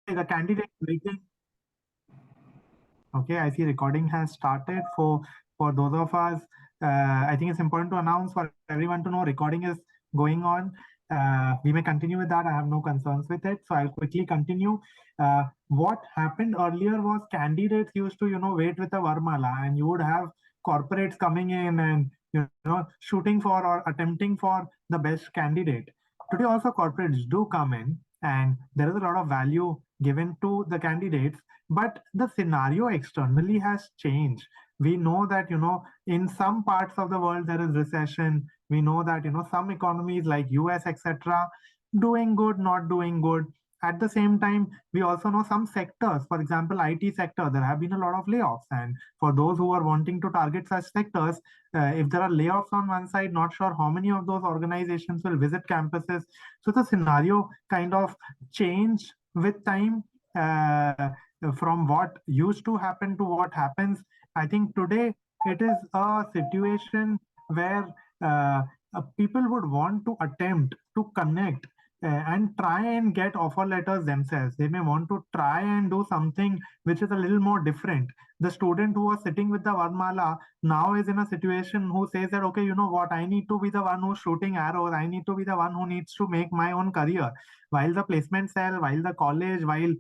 the candidate waiting. Okay, I see recording has started. For those of us, I think it's important to announce for everyone to know recording is going on. We may continue with that. I have no concerns with it. So I'll quickly continue. What happened earlier was candidates used to, wait with a Varmala, and you would have corporates coming in and, shooting for or attempting for the best candidate. Today also corporates do come in, and there is a lot of value given to the candidates, but the scenario externally has changed. We know that, in some parts of the world there is recession. We know that, some economies like US, etc., doing good, not doing good. At the same time, we also know some sectors, for example, IT sector, there have been a lot of layoffs. And for those who are wanting to target such sectors, if there are layoffs on one side, not sure how many of those organizations will visit campuses. So the scenario kind of changed with time. From what used to happen to what happens. I think today it is a situation where people would want to attempt to connect and try and get offer letters themselves. They may want to try and do something which is a little more different. The student who was sitting with the Varmala now is in a situation who says that, okay, you know what, I need to be the one who's shooting arrows. I need to be the one who needs to make my own career. While the placement cell, while the college, while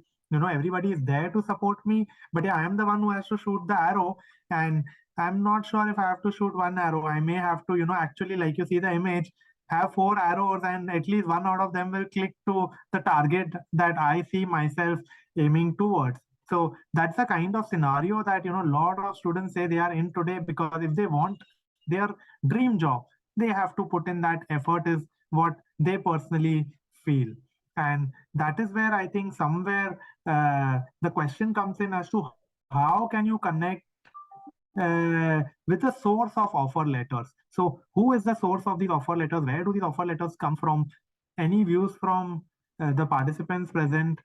everybody is there to support me, but yeah, I am the one who has to shoot the arrow. And I'm not sure if I have to shoot one arrow. I may have to, actually, like you see the image, have 4 arrows, and at least one out of them will click to the target that I see myself aiming towards. So that's the kind of scenario that, a lot of students say they are in today, because if they want their dream job, they have to put in that effort, is what they personally feel. And that is where I think somewhere the question comes in as to how can you connect with the source of offer letters. So who is the source of these offer letters? Where do these offer letters come from? Any views from the participants present?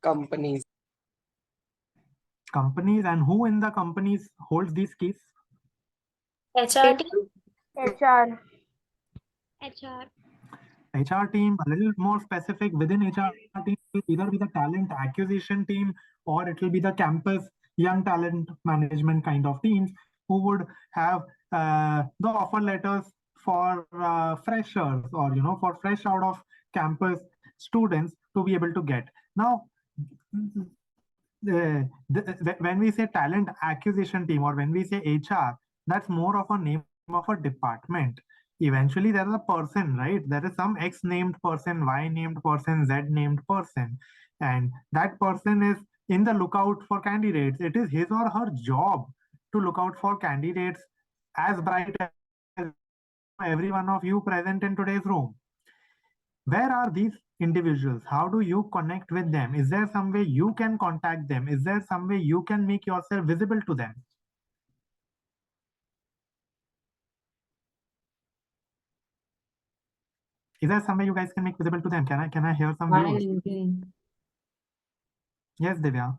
Companies. Companies, and who in the companies holds these keys? HR team. HR. HR team, a little more specific within HR team, will either be the talent acquisition team, or it will be the campus young talent management kind of teams who would have the offer letters for freshers, or for fresh out of campus students to be able to get. Now, when we say talent acquisition team, or when we say HR, that's more of a name of a department. Eventually there is a person, right? There is some X named person, Y named person, Z named person, and that person is in the lookout for candidates. It is his or her job to look out for candidates as bright as every one of you present in today's room. Where are these individuals? How do you connect with them? Is there some way you can contact them? Is there some way you can make yourself visible to them? Is there some way you guys can make visible to them? Can I hear some views? LinkedIn. Yes, Divya.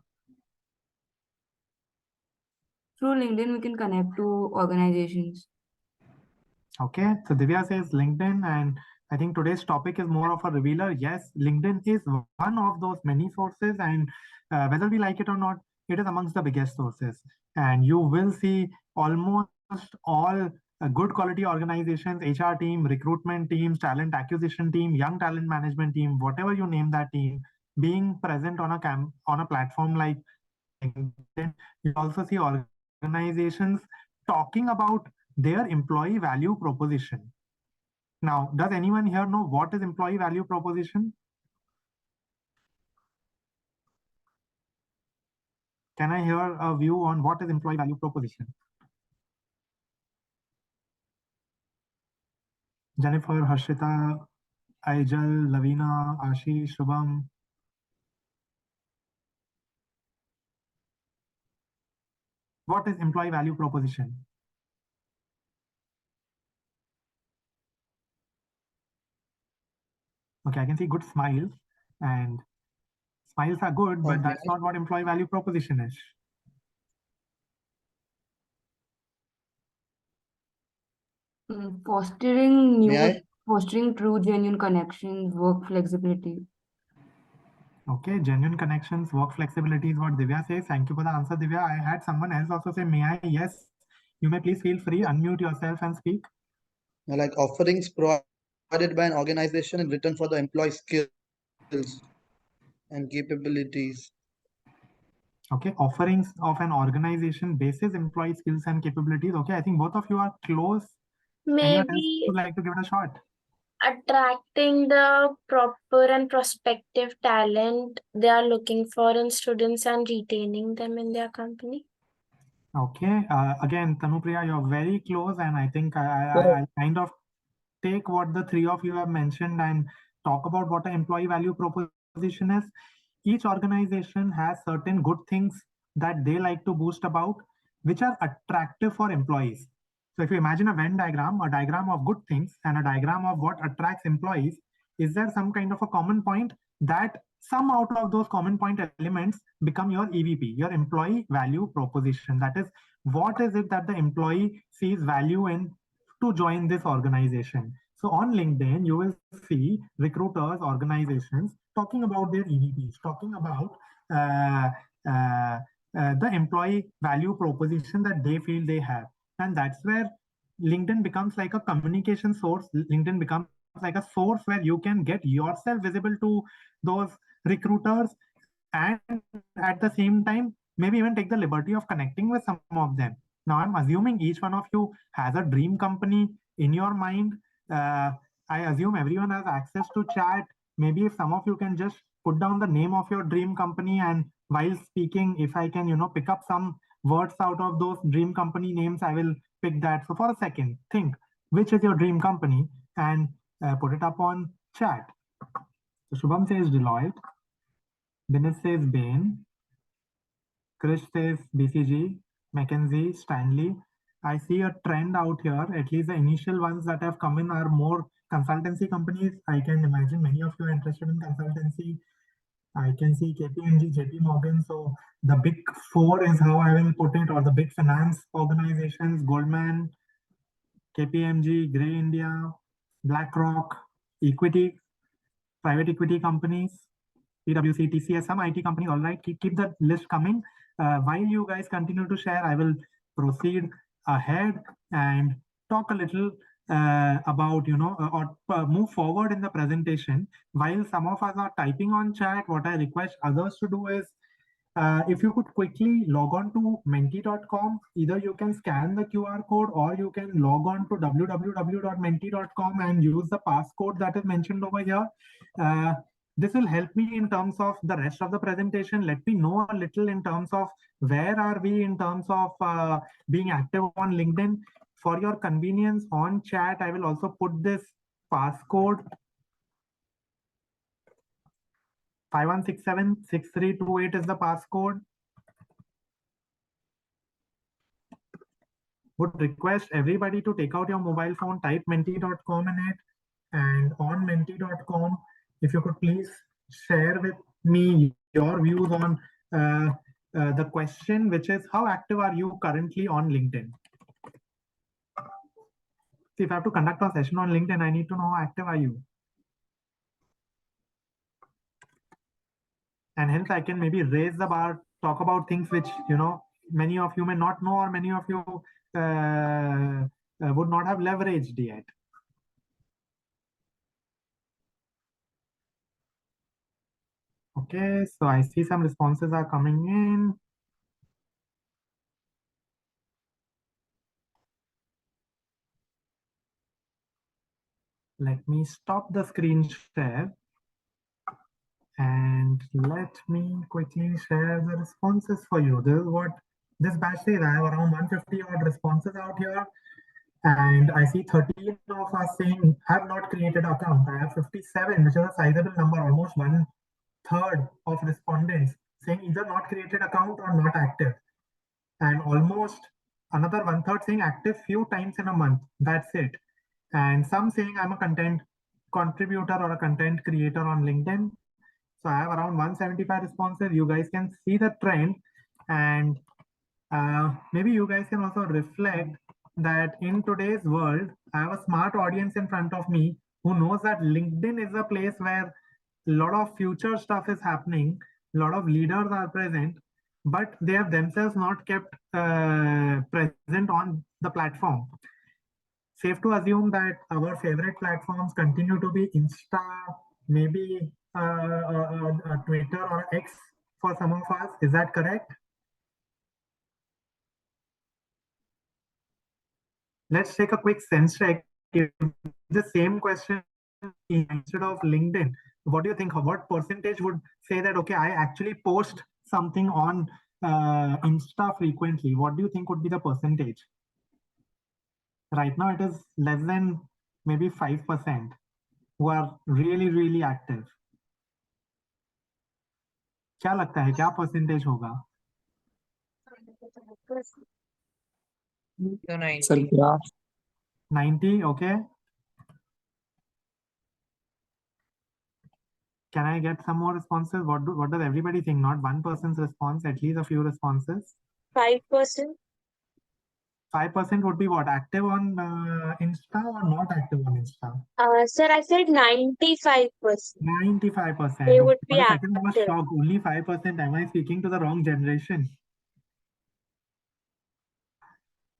Through LinkedIn, we can connect to organizations. Okay, so Divya says LinkedIn, and I think today's topic is more of a revealer. Yes, LinkedIn is one of those many sources, and whether we like it or not, it is amongst the biggest sources. And you will see almost all good quality organizations, HR team, recruitment teams, talent acquisition team, young talent management team, whatever you name that team, being present on a platform like LinkedIn. You also see organizations talking about their employee value proposition. Now, does anyone here know what is employee value proposition? Can I hear a view on what is employee value proposition? Jennifer, Harshita, Aijal, Lavina, Ashish, Shubham. What is employee value proposition? Okay, I can see good smiles, and smiles are good, but that's not what employee value proposition is. Fostering new. Fostering true, genuine connections, work flexibility. Okay, genuine connections, work flexibility is what Divya says. Thank you for the answer, Divya. I had someone else also say, may I? Yes, you may please feel free, unmute yourself and speak. Like offerings provided by an organization in return for the employee skills and capabilities. Okay, offerings of an organization basis employee skills and capabilities. Okay, I think both of you are close. Anyone else Maybe would like to give it a shot? attracting the proper and prospective talent they are looking for in students and retaining them in their company. Okay, again, Tanupriya, you're very close, and I think I'll kind of take what the three of you have mentioned and talk about what an employee value proposition is. Each organization has certain good things that they like to boost about, which are attractive for employees. So if you imagine a Venn diagram, a diagram of good things and a diagram of what attracts employees, is there some kind of a common point that some out of those common point elements become your EVP, your employee value proposition? That is, what is it that the employee sees value in to join this organization? So on LinkedIn, you will see recruiters, organizations talking about their EVPs, talking about uh, uh, the employee value proposition that they feel they have. And that's where LinkedIn becomes like a communication source. LinkedIn becomes like a source where you can get yourself visible to those recruiters, and at the same time, maybe even take the liberty of connecting with some of them. Now, I'm assuming each one of you has a dream company in your mind. Uh, I assume everyone has access to chat. Maybe if some of you can just put down the name of your dream company, and while speaking, if I can, pick up some words out of those dream company names, I will pick that. So for a second, think which is your dream company and put it up on chat. So Shubham says Deloitte, Dinesh says Bain, Krish says BCG, McKinsey, Stanley. I see a trend out here. At least the initial ones that have come in are more consultancy companies. I can imagine many of you are interested in consultancy. I can see KPMG, JP Morgan. So the big four is how I will put it, or the big finance organizations: Goldman, KPMG, Gray India, BlackRock, equity, private equity companies, PwC, TCS, some IT company. All right, keep the list coming. While you guys continue to share, I will proceed ahead and talk a little about, or move forward in the presentation. While some of us are typing on chat, what I request others to do is, if you could quickly log on to menti.com, either you can scan the QR code or you can log on to www.menti.com and use the passcode that is mentioned over here. This will help me in terms of the rest of the presentation. Let me know a little in terms of where are we in terms of being active on LinkedIn. For your convenience on chat, I will also put this passcode 51676328 is the passcode. Would request everybody to take out your mobile phone, type menti.com in it, and on menti.com, if you could please share with me your views on the question, which is how active are you currently on LinkedIn? See, if I have to conduct a session on LinkedIn, I need to know how active are you. And hence I can maybe raise the bar, talk about things which, many of you may not know, or many of you would not have leveraged yet. Okay, so I see some responses are coming in. Let me stop the screen share and let me quickly share the responses for you. This is what this batch says. I have around 150 odd responses out here, and I see 13 of us saying have not created an account. I have 57, which is a sizable number, almost 1/3 of respondents saying either not created account or not active, and almost another 1/3 saying active few times in a month. That's it. And some saying I'm a content contributor or a content creator on LinkedIn. So I have around 175 responses. You guys can see the trend, and maybe you guys can also reflect that in today's world, I have a smart audience in front of me who knows that LinkedIn is a place where a lot of future stuff is happening, a lot of leaders are present, but they have themselves not kept present on the platform. Safe to assume that our favorite platforms continue to be Insta, maybe Twitter or X for some of us. Is that correct? Let's take a quick sense check. If the same question instead of LinkedIn, what do you think? What percentage would say that, okay, I actually post something on Insta frequently? What do you think would be the percentage? Right now, it is less than maybe 5% who are really, really active. क्या लगता है क्या percentage होगा? 90, okay. Can I get some more responses? What does everybody think? Not one person's response, at least a few responses. 5%. 5% would be what? Active on Insta or not active on Insta? Sir, I said 95%. 95%. They would For be a second, I was active. shocked. Only 5%. Am I speaking to the wrong generation?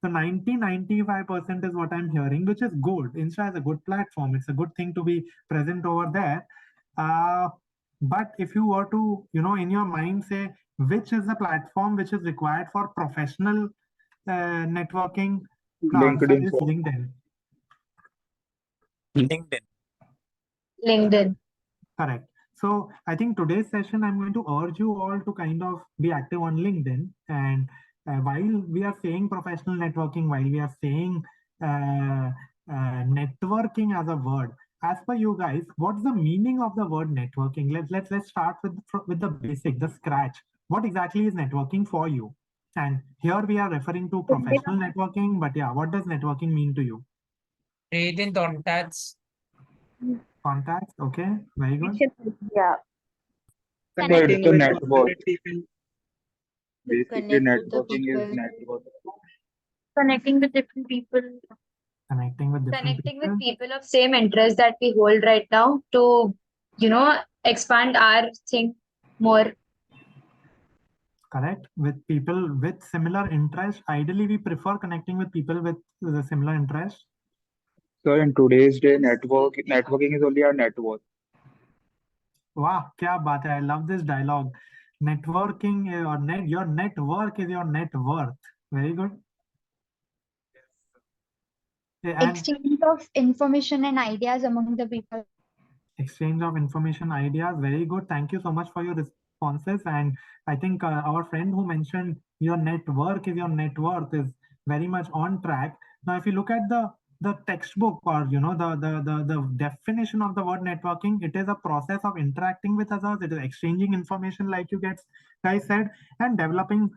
So 95% is what I'm hearing, which is good. Insta is a good platform. It's a good thing to be present over there. But if you were to, in your mind say, which is the platform which is required for professional networking, the answer LinkedIn, is sir. LinkedIn. LinkedIn. Correct. So I think today's session, I'm going to urge you all to kind of be active on LinkedIn. And while we are saying professional networking, while we are saying networking as a word, as per you guys, what's the meaning of the word networking? Let's start with the basic, the scratch. What exactly is networking for you? And here we are referring to professional networking, but yeah, what does networking mean to you? Creating contacts. Contacts, okay, very good. Yeah. Connecting Connecting with with different people. Basically, Connect with the networking is people. network. Connecting with different people. Connecting with different Connecting people. with people of same interest that we hold right now to, expand our thing more. Correct. With people with similar interest. Ideally, we prefer connecting with people with the similar interest. So in today's day, networking is only our network. Wow, kya baat hai. I love this dialogue. Networking your network is your net worth. Very good. And Exchange of information and ideas among the people. exchange of information, ideas. Very good. Thank you so much for your responses. And I think our friend who mentioned your network is your net worth is very much on track. Now, if you look at the textbook or the definition of the word networking, it is a process of interacting with others. It is exchanging information, like you guys said, and developing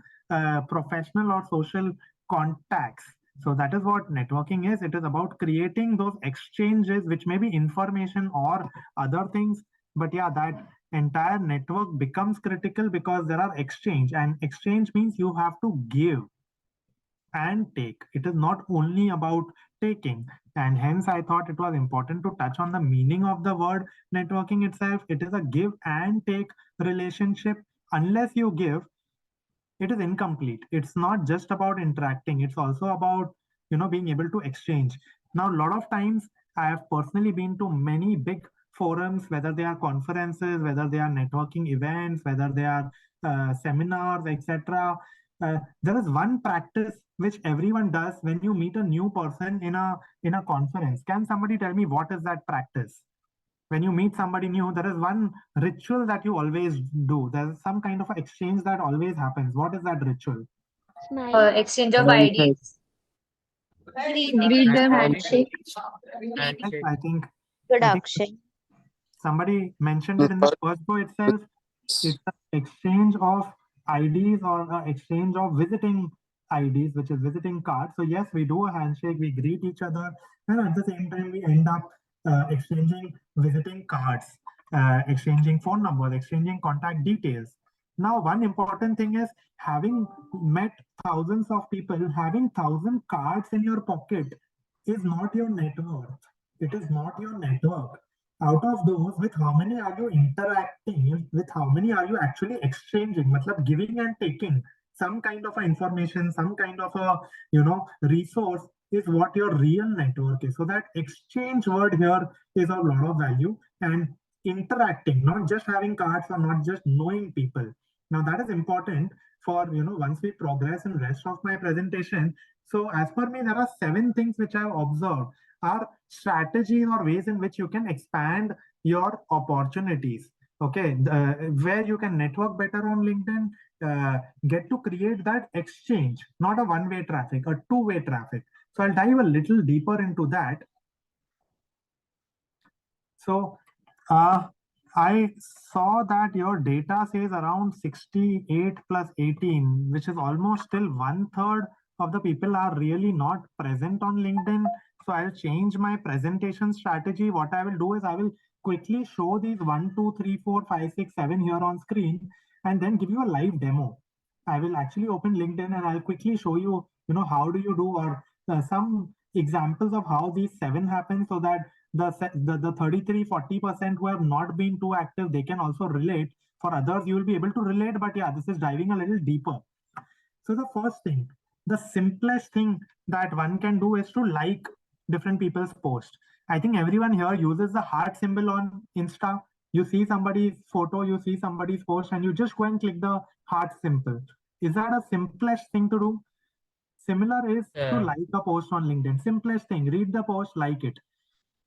professional or social contacts. So that is what networking is. It is about creating those exchanges, which may be information or other things. But yeah, that entire network becomes critical because there are exchange, and exchange means you have to give and take. It is not only about taking. And hence, I thought it was important to touch on the meaning of the word networking itself. It is a give and take relationship. Unless you give, it is incomplete. It's not just about interacting. It's also about, being able to exchange. Now, a lot of times I have personally been to many big forums, whether they are conferences, whether they are networking events, whether they are seminars, etc. There is one practice which everyone does when you meet a new person in a conference. Can somebody tell me what is that practice? When you meet somebody new, there is one ritual that you always do. There's some kind of exchange that always happens. What is that ritual? Exchange of ideas. Read the handshake. I think Introduction. somebody mentioned it in the first go itself. It's an exchange of IDs or an exchange of visiting IDs, which is visiting cards. So yes, we do a handshake, we greet each other, and at the same time, we end up exchanging visiting cards, exchanging phone numbers, exchanging contact details. Now, one important thing is having met thousands of people, having 1,000 cards in your pocket is not your net worth. It is not your network. Out of those, with how many are you interacting? With how many are you actually exchanging? Matlab giving and taking some kind of a information, some kind of a resource is what your real network is. So that exchange word here is of a lot of value, and interacting, not just having cards or not just knowing people. Now that is important for once we progress in rest of my presentation. So as per me, there are 7 things which I have observed are strategies or ways in which you can expand your opportunities. Okay, where you can network better on LinkedIn, get to create that exchange, not a one-way traffic, a two-way traffic. So I'll dive a little deeper into that. So I saw that your data says around 68 plus 18, which is almost still 1/3 of the people are really not present on LinkedIn. So I'll change my presentation strategy. What I will do is I will quickly show these 1, 2, 3, 4, 5, 6, 7 here on screen, and then give you a live demo. I will actually open LinkedIn and I'll quickly show you, how do you do, or some examples of how these 7 happen, so that the 33-40% who have not been too active, they can also relate. For others, you will be able to relate, but yeah, this is diving a little deeper. So the first thing, the simplest thing that one can do is to like different people's posts. I think everyone here uses the heart symbol on Insta. You see somebody's photo, you see somebody's post, and you just go and click the heart symbol. Is that a simplest thing to do? Similar is to like a post on LinkedIn. Simplest thing, read the post, like it.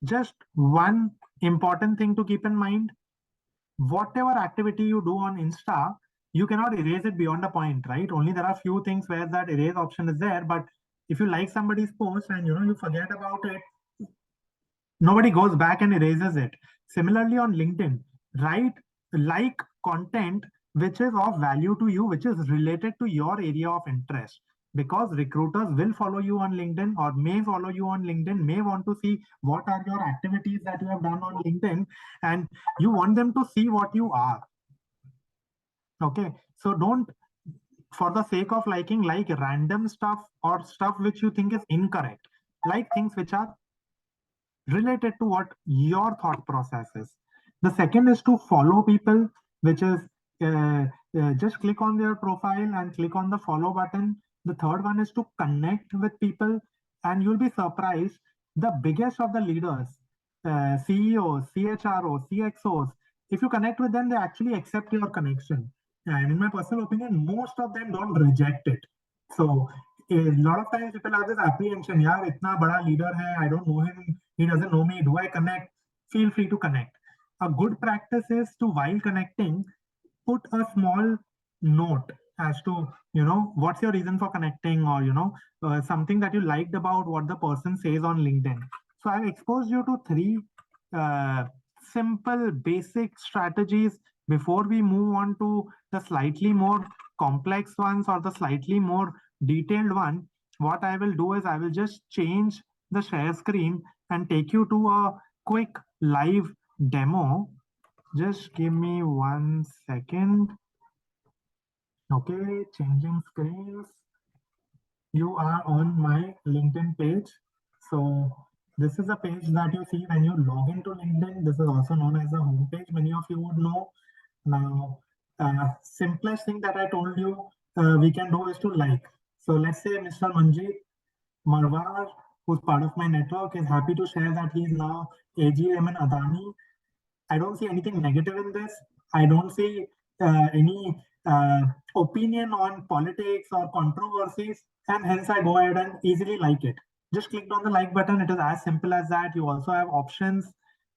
Just one important thing to keep in mind, whatever activity you do on Insta, you cannot erase it beyond a point, right? Only there are few things where that erase option is there, but if you like somebody's post and you forget about it, nobody goes back and erases it. Similarly on LinkedIn, write like content which is of value to you, which is related to your area of interest, because recruiters will follow you on LinkedIn or may follow you on LinkedIn, may want to see what are your activities that you have done on LinkedIn, and you want them to see what you are. Okay, so don't, for the sake of liking, like random stuff or stuff which you think is incorrect. Like things which are related to what your thought process is. The second is to follow people, which is just click on their profile and click on the follow button. The third one is to connect with people, and you'll be surprised, the biggest of the leaders, CEOs, CHROs, CXOs, if you connect with them, they actually accept your connection. And in my personal opinion, most of them don't reject it. So a lot of times people have this apprehension, yeah, itna bada leader hai, I don't know him, he doesn't know me, do I connect? Feel free to connect. A good practice is to, while connecting, put a small note as to, what's your reason for connecting, or, something that you liked about what the person says on LinkedIn. So I've exposed you to 3 simple basic strategies. Before we move on to the slightly more complex ones or the slightly more detailed one, what I will do is I will just change the share screen and take you to a quick live demo. Just give me 1 second. Okay, changing screens. You are on my LinkedIn page. So this is a page that you see when you log into LinkedIn. This is also known as the home page. Many of you would know. Now, simplest thing that I told you we can do is to like. So let's say Mr. Manjeet Marwar, who's part of my network, is happy to share that he is now AGM in Adani. I don't see anything negative in this. I don't see any opinion on politics or controversies, and hence I go ahead and easily like it. Just clicked on the like button. It is as simple as that. You also have options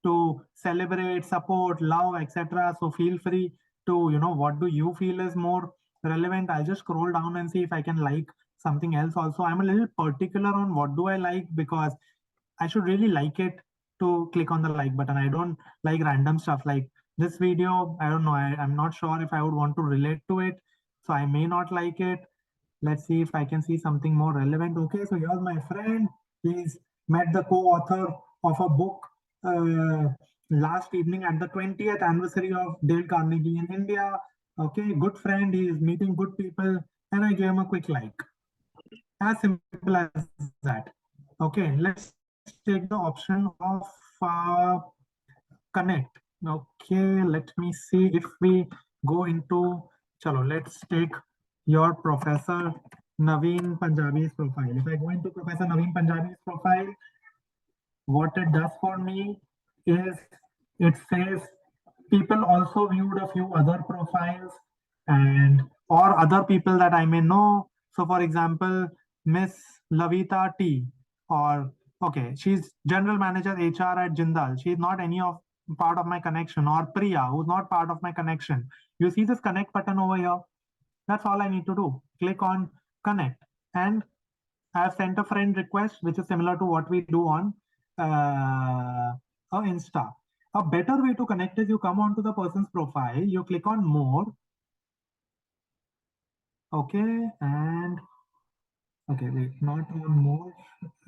to celebrate, support, love, etc. So feel free to, what do you feel is more relevant? I'll just scroll down and see if I can like something else also. I'm a little particular on what do I like, because I should really like it to click on the like button. I don't like random stuff like this video. I don't know. I'm not sure if I would want to relate to it. So I may not like it. Let's see if I can see something more relevant. Okay, so here's my friend. He's met the co-author of a book last evening at the 20th anniversary of Dale Carnegie in India. Okay, good friend. He's meeting good people. And I gave him a quick like. As simple as that. Okay, let's take the option of connect. Okay, let me see if we go into, chalo, let's take your Professor Naveen Punjabi's profile. If I go into Professor Naveen Punjabi's profile, what it does for me is it says people also viewed a few other profiles and or other people that I may know. So for example, Miss Lavita T, or okay, she's general manager HR at Jindal. She's not any of part of my connection, or Priya, who's not part of my connection. You see this connect button over here? That's all I need to do. Click on connect, and I have sent a friend request, which is similar to what we do on Insta. A better way to connect is you come onto the person's profile, you click on more. Okay, and okay, wait, not on more.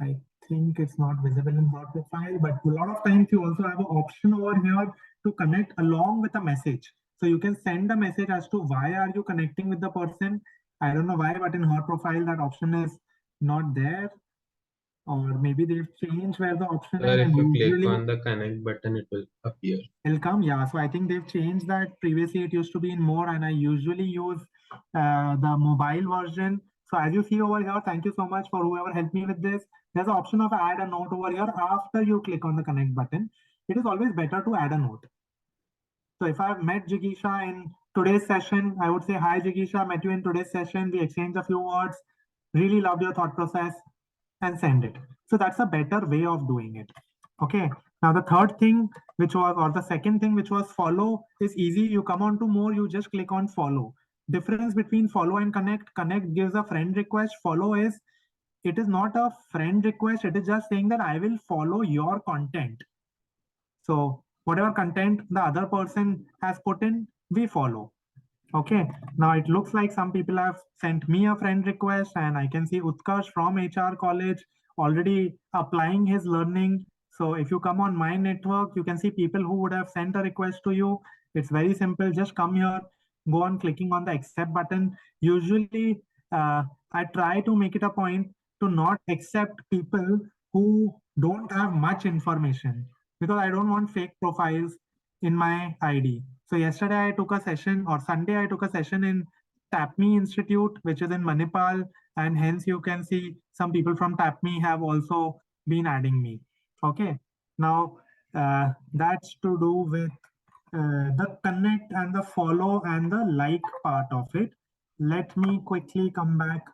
I think it's not visible in her profile, but a lot of times you also have an option over here to connect along with a message. So you can send a message as to why are you connecting with the person. I don't know why, but in her profile, that option is not there. Or maybe they've changed where the option is. If And you usually click on the connect button, it will appear. it'll come, yeah. So I think they've changed that. Previously, it used to be in more, and I usually use the mobile version. So as you see over here, thank you so much for whoever helped me with this. There's an option of add a note over here after you click on the connect button. It is always better to add a note. So if I've met Jigisha in today's session, I would say, hi Jigisha, met you in today's session. We exchanged a few words. Really loved your thought process, and send it. So that's a better way of doing it. Okay. Now the third thing, which was, or the second thing, which was follow, is easy. You come on to more, you just click on follow. Difference between follow and connect. Connect gives a friend request. Follow is, it is not a friend request. It is just saying that I will follow your content. So whatever content the other person has put in, we follow. Okay, now it looks like some people have sent me a friend request, and I can see Utkarsh from HR college already applying his learning. So if you come on my network, you can see people who would have sent a request to you. It's very simple. Just come here, go on clicking on the accept button. Usually, I try to make it a point to not accept people who don't have much information, because I don't want fake profiles in my ID. So yesterday I took a session, or Sunday I took a session in TAPME Institute, which is in Manipal, and hence you can see some people from TAPME have also been adding me. Okay, now that's to do with the connect and the follow and the like part of it. Let me quickly come back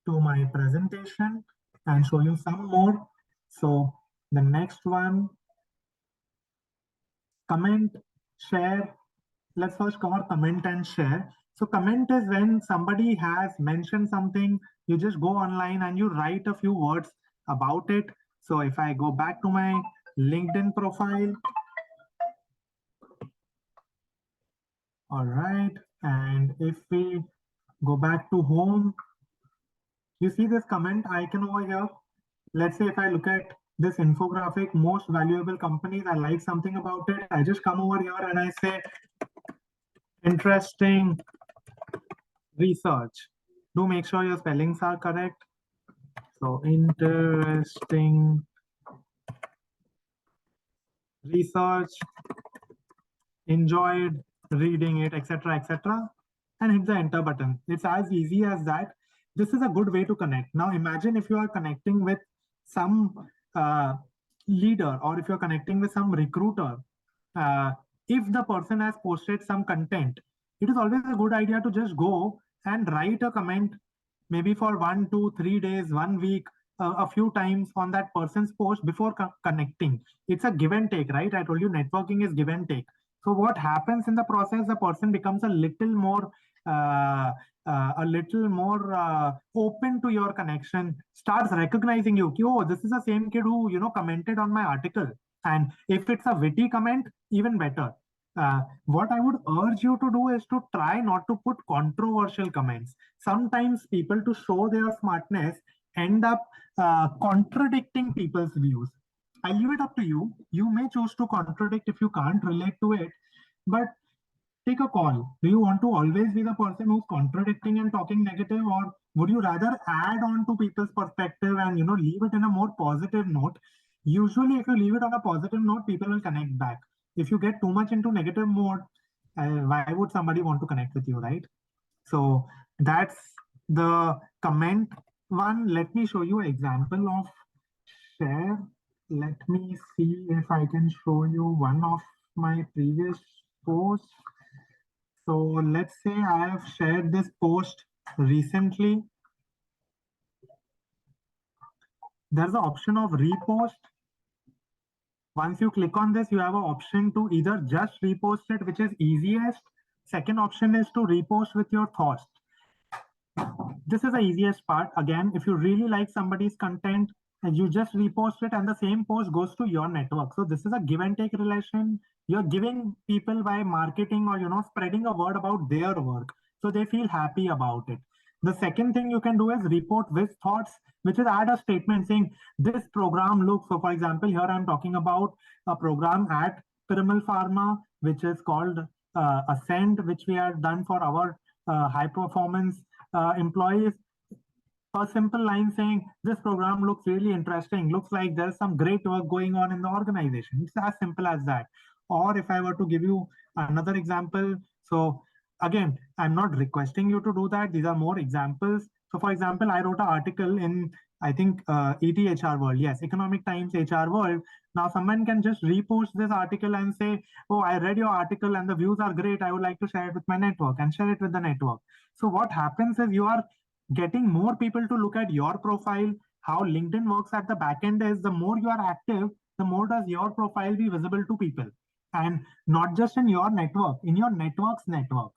to my presentation and show you some more. So the next one, comment, share. Let's first cover comment and share. So comment is when somebody has mentioned something, you just go online and you write a few words about it. So if I go back to my LinkedIn profile, all right, and if we go back to home, you see this comment icon over here. Let's say if I look at this infographic, most valuable companies, I like something about it. I just come over here and I say, interesting research. Do make sure your spellings are correct. So interesting research, enjoyed reading it, etc., etc., and hit the enter button. It's as easy as that. This is a good way to connect. Now imagine if you are connecting with some leader, or if you're connecting with some recruiter, if the person has posted some content, it is always a good idea to just go and write a comment, maybe for 1, 2, 3 days, 1 week, a few times on that person's post before connecting. It's a give and take, right? I told you networking is give and take. So what happens in the process, the person becomes a little more open to your connection, starts recognizing you. Oh, this is the same kid who, commented on my article. And if it's a witty comment, even better. What I would urge you to do is to try not to put controversial comments. Sometimes people, to show their smartness, end up contradicting people's views. I leave it up to you. You may choose to contradict if you can't relate to it, but take a call. Do you want to always be the person who's contradicting and talking negative, or would you rather add on to people's perspective and leave it in a more positive note? Usually, if you leave it on a positive note, people will connect back. If you get too much into negative mode, why would somebody want to connect with you, right? So that's the comment one. Let me show you an example of share. Let me see if I can show you one of my previous posts. So let's say I have shared this post recently. There's an option of repost. Once you click on this, you have an option to either just repost it, which is easiest. Second option is to repost with your thoughts. This is the easiest part. Again, if you really like somebody's content, and you just repost it and the same post goes to your network. So this is a give and take relation. You're giving people by marketing or, spreading a word about their work. So they feel happy about it. The second thing you can do is report with thoughts, which is add a statement saying this program looks. So for example, here I'm talking about a program at Piramal Pharma, which is called Ascend, which we have done for our high performance employees. A simple line saying this program looks really interesting, looks like there's some great work going on in the organization. It's as simple as that. Or if I were to give you another example, so again, I'm not requesting you to do that. These are more examples. So for example, I wrote an article in, I think, ETHR World. Yes, Economic Times HR World. Now someone can just repost this article and say, oh, I read your article and the views are great. I would like to share it with my network, and share it with the network. So what happens is you are getting more people to look at your profile. How LinkedIn works at the back end is the more you are active, the more does your profile be visible to people. And not just in your network, in your network's network.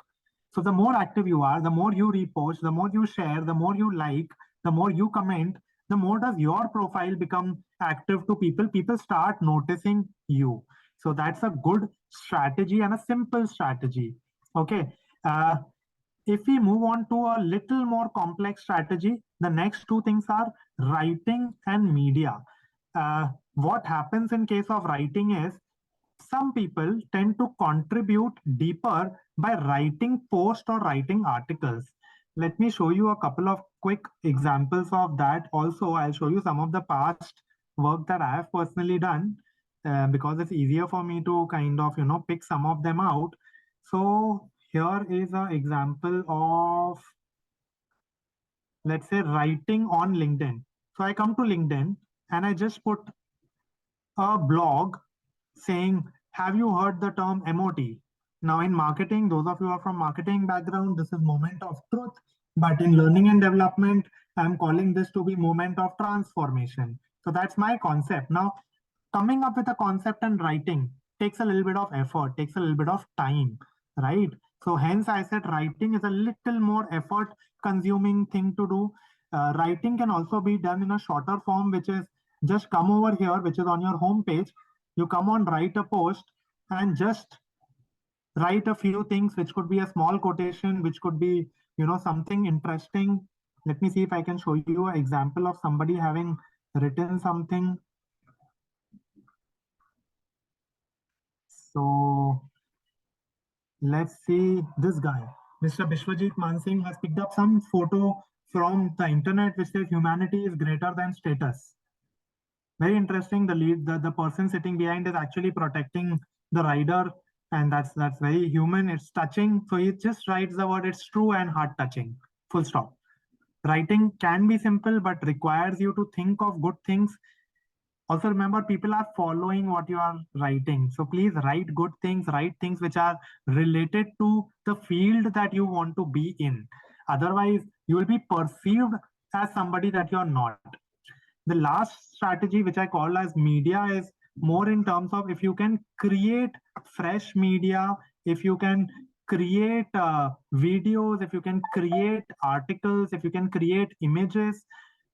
So the more active you are, the more you repost, the more you share, the more you like, the more you comment, the more does your profile become active to people. People start noticing you. So that's a good strategy and a simple strategy. Okay. If we move on to a little more complex strategy, the next two things are writing and media. What happens in case of writing is some people tend to contribute deeper by writing posts or writing articles. Let me show you a couple of quick examples of that. Also, I'll show you some of the past work that I have personally done because it's easier for me to kind of, pick some of them out. So here is an example of, let's say, writing on LinkedIn. So I come to LinkedIn and I just put a blog saying, have you heard the term MOT? Now in marketing, those of you who are from marketing background, this is moment of truth. But in learning and development, I'm calling this to be moment of transformation. So that's my concept. Now, coming up with a concept and writing takes a little bit of effort, takes a little bit of time, right? So hence I said writing is a little more effort consuming thing to do. Writing can also be done in a shorter form, which is just come over here, which is on your home page. You come on, write a post and just write a few things, which could be a small quotation, which could be, something interesting. Let me see if I can show you an example of somebody having written something. So let's see this guy, Mr. Bishwajit Mansingh has picked up some photo from the internet which says humanity is greater than status. Very interesting. The person sitting behind is actually protecting the rider, and that's very human. It's touching. So he just writes the word, it's true and heart touching. Full stop. Writing can be simple, but requires you to think of good things. Also remember, people are following what you are writing. So please write good things, write things which are related to the field that you want to be in. Otherwise, you will be perceived as somebody that you're not. The last strategy, which I call as media, is more in terms of if you can create fresh media, if you can create videos, if you can create articles, if you can create images.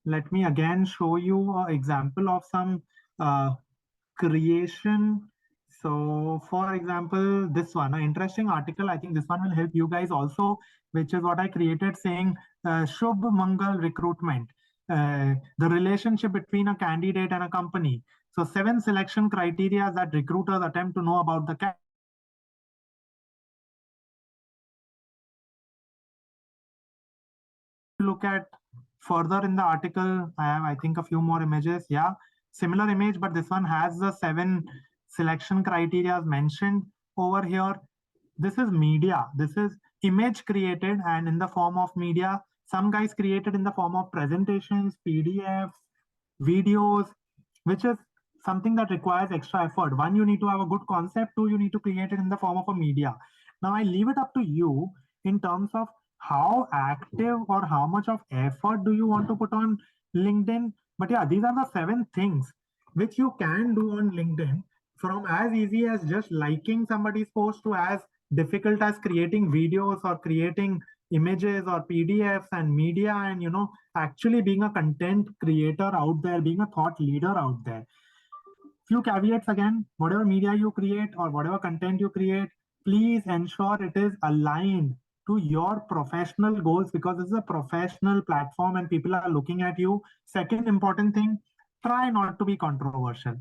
Let me again show you an example of some creation. So for example, this one, an interesting article, I think this one will help you guys also, which is what I created saying Shubh Mangal recruitment, the relationship between a candidate and a company. So 7 selection criteria that recruiters attempt to know about the candidate. Look at further in the article, I have, I think, a few more images. Yeah. similar image, but this one has the 7 selection criteria mentioned over here. This is media. This is image created and in the form of media. Some guys created in the form of presentations, PDFs, videos, which is something that requires extra effort. One, you need to have a good concept. Two, you need to create it in the form of a media. Now, I leave it up to you in terms of how active or how much of effort do you want to put on LinkedIn. But yeah, these are the 7 things which you can do on LinkedIn, from as easy as just liking somebody's post to as difficult as creating videos or creating images or PDFs and media, and actually being a content creator out there, being a thought leader out there. Few caveats again: whatever media you create or whatever content you create, please ensure it is aligned to your professional goals, because this is a professional platform and people are looking at you. Second important thing, try not to be controversial.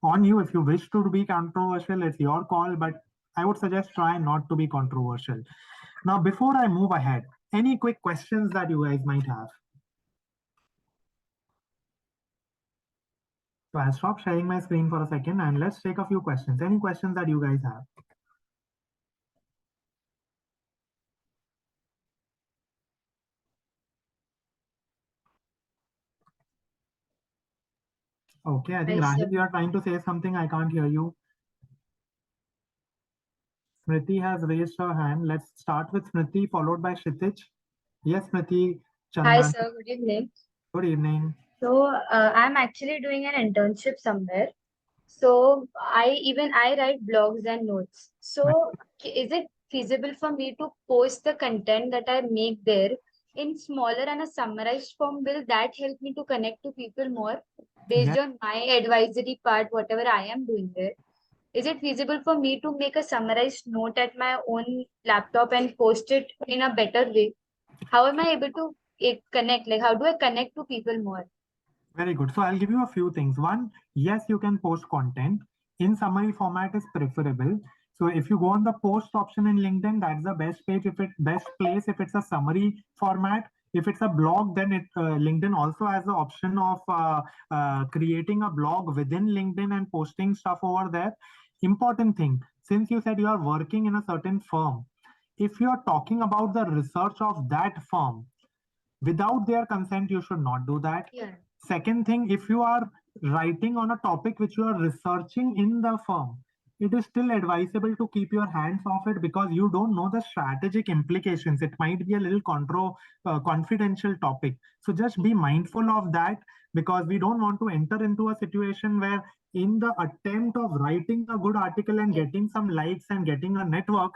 On you, if you wish to be controversial, it's your call, but I would suggest try not to be controversial. Now, before I move ahead, any quick questions that you guys might have? So I'll stop sharing my screen for a second and let's take a few questions. Any questions that you guys have? Okay, I think Hi, sir. Rahil, you are trying to say something. I can't hear you. Smriti has raised her hand. Let's start with Smriti, followed by Kshitij. Yes, Smriti. Hi, Chandan. sir. Good evening. Good evening. So, I'm actually doing an internship somewhere. So, I write blogs and notes. So, is it feasible for me to post the content that I make there in smaller and a summarized form? Will that help me to connect to people more based Yes. on my advisory part, whatever I am doing there? Is it feasible for me to make a summarized note at my own laptop and post it in a better way? How am I able to connect? Like, how do I connect to people more? Very good. So I'll give you a few things. One, yes, you can post content in summary format is preferable. So if you go on the post option in LinkedIn, that's the best page. Best place if it's a summary format. If it's a blog, then LinkedIn also has the option of creating a blog within LinkedIn and posting stuff over there. Important thing, since you said you are working in a certain firm, if you are talking about the research of that firm, without their consent, you should not do that. Yeah. Second thing, if you are writing on a topic which you are researching in the firm, it is still advisable to keep your hands off it, because you don't know the strategic implications. It might be a little confidential topic. So just be mindful of that, because we don't want to enter into a situation where in the attempt of writing a good article and getting some likes and getting a network,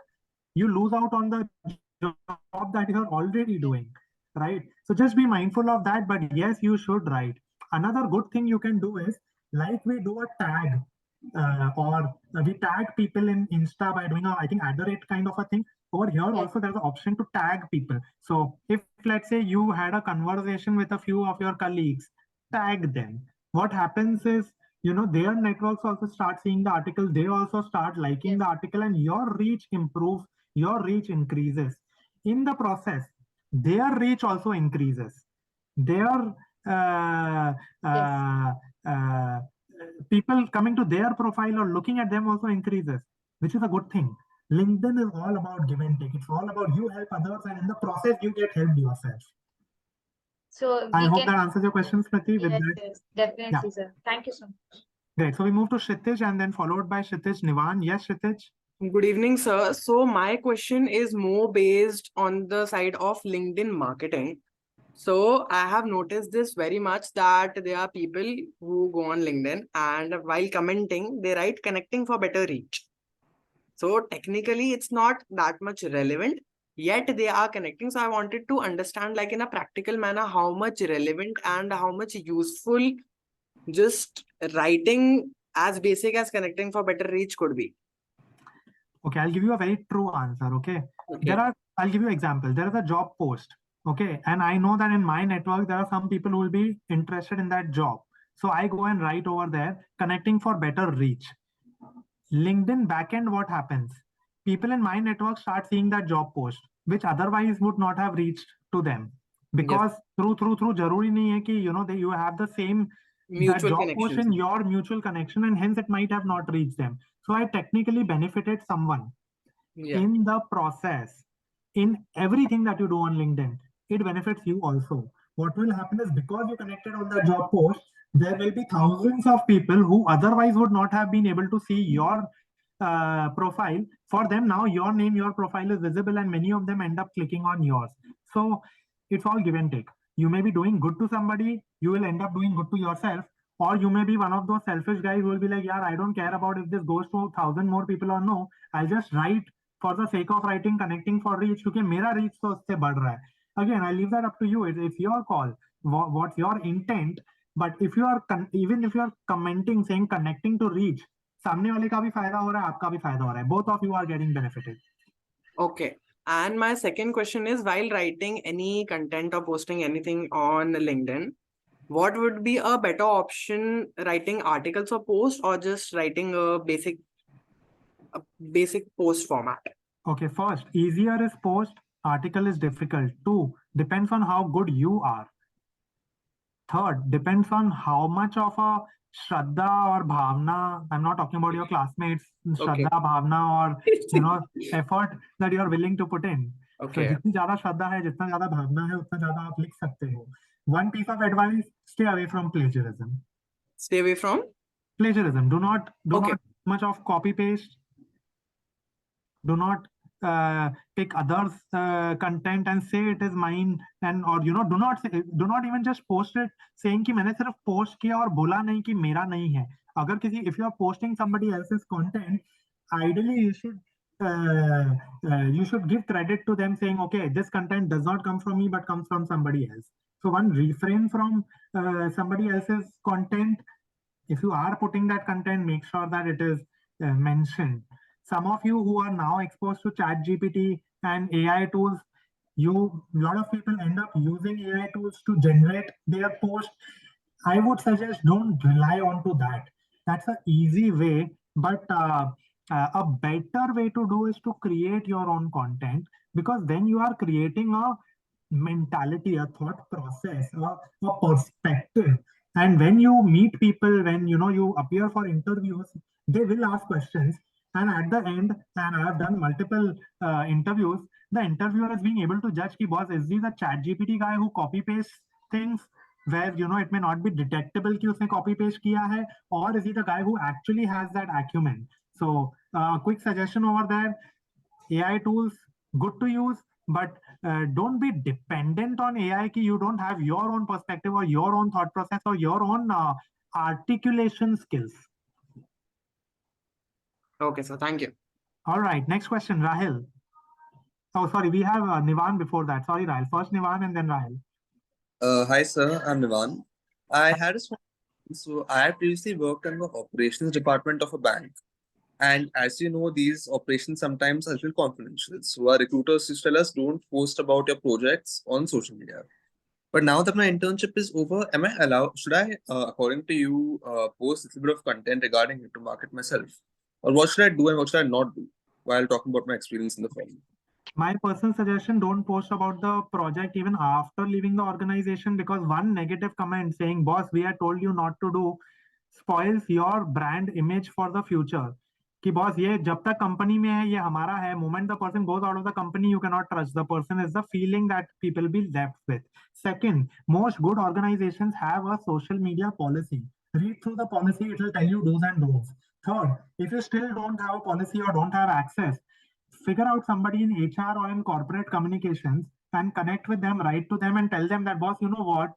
you lose out on the job that you're already doing. Right? So just be mindful of that. But yes, you should write. Another good thing you can do is, like we do a tag, or we tag people in Insta by doing a, I think, @ kind of a thing. Over here also there's an option to tag people. So if, let's say, you had a conversation with a few of your colleagues, tag them. What happens is, their networks also start seeing the article. They also start liking the article, and your reach improves, your reach increases. In the process, their reach also increases. Their people coming to their profile or looking at them also increases, which is a good thing. LinkedIn is all about give and take. It's all about you help others, and in the process, you get helped yourself. So I hope that answers your question, Smriti. Yes, yes, definitely, sir. Thank you so much. Great. So we move to Kshitij and then followed by Kshitij Nivan. Yes, Kshitij. Good evening, sir. So my question is more based on the side of LinkedIn marketing. So I have noticed this very much, that there are people who go on LinkedIn and while commenting, they write connecting for better reach. So technically it's not that much relevant, yet they are connecting. So I wanted to understand, like in a practical manner, how much relevant and how much useful just writing as basic as connecting for better reach could be. Okay, I'll give you a very true answer. Okay. I'll give you an example. There is a job post. Okay. And I know that in my network, there are some people who will be interested in that job. So I go and write over there, connecting for better reach. LinkedIn backend, what happens? People in my network start seeing that job post, which otherwise would not have reached to them. Because through, jaruri nahi hai ki, you have the same Mutual job connections. post in your mutual connection, and hence it might have not reached them. So I technically benefited someone in the process. In everything that you do on LinkedIn, it benefits you also. What will happen is, because you connected on the job post, there will be thousands of people who otherwise would not have been able to see your profile. For them, now your name, your profile is visible, and many of them end up clicking on yours. So it's all give and take. You may be doing good to somebody, you will end up doing good to yourself, or you may be one of those selfish guys who will be like, yeah, I don't care about if this goes to 1,000 more people or no, I'll just write for the sake of writing, connecting for reach, क्योंकि मेरा reach तो उससे बढ़ रहा है. Again, I leave that up to you. It's your call. What's your intent? But if you are even if you are commenting saying connecting to reach, सामने वाले का भी फायदा हो रहा है, आपका भी फायदा हो रहा है. Both of you are getting benefited. Okay. And my second question is, while writing any content or posting anything on LinkedIn, what would be a better option, writing articles or posts, or just writing a basic post format? Okay, first, easier is post, article is difficult. 2, depends on how good you are. Third, depends on how much of a Shraddha or Bhavna, I'm not talking about your classmates, Shraddha, Bhavna, or effort that you are willing to put in. Okay. So, जितनी ज़्यादा श्रद्धा है, जितना ज़्यादा भावना है, उतना ज़्यादा आप लिख सकते हो. One piece of advice: stay away from plagiarism. Stay away from Plagiarism. Do not much of copy paste. Do not take others content and say it is mine, and or do not even just post it saying कि मैंने सिर्फ post किया और बोला नहीं कि मेरा नहीं है. अगर किसी, if you are posting somebody else's content, ideally you should give credit to them, saying, okay, this content does not come from me but comes from somebody else. So one, refrain from somebody else's content. If you are putting that content, make sure that it is mentioned. Some of you who are now exposed to ChatGPT and AI tools, a lot of people end up using AI tools to generate their post. I would suggest don't rely on to that. That's an easy way, but a better way to do is to create your own content, because then you are creating a mentality, a thought process, a perspective. And when you meet people, when you appear for interviews, they will ask questions. And at the end, and I have done multiple interviews, the interviewer is being able to judge ki, boss, is he the ChatGPT guy who copy pastes things where it may not be detectable कि उसने copy paste किया है, or is he the guy who actually has that acumen? So quick suggestion over there: AI tools good to use, but don't be dependent on AI ki you don't have your own perspective or your own thought process or your own articulation skills. Okay, sir. Thank you. All right, next question, Rahil. Oh, sorry, we have Nivan before that. Sorry, Rahil. First Nivan and then Rahil. Hi, sir. I'm Nivan. I had a small. So I had previously worked in the operations department of a bank. And as you know, these operations sometimes are a little confidential. So our recruiters used to tell us, don't post about your projects on social media. But now that my internship is over, am I allowed, should I, according to you, post a little bit of content regarding it to market myself? Or what should I do and what should I not do while talking about my experience in the firm? My personal suggestion, don't post about the project even after leaving the organization, because one negative comment saying, boss, we had told you not to do, spoils your brand image for the future. कि boss, ये जब तक company में है, ये हमारा है. Moment the person goes out of the company, you cannot trust the person. Is the feeling that people be left with. Second, most good organizations have a social media policy. Read through the policy, it will tell you do's and don'ts. Third, if you still don't have a policy or don't have access, figure out somebody in HR or in corporate communications and connect with them, write to them and tell them that, boss, you know what?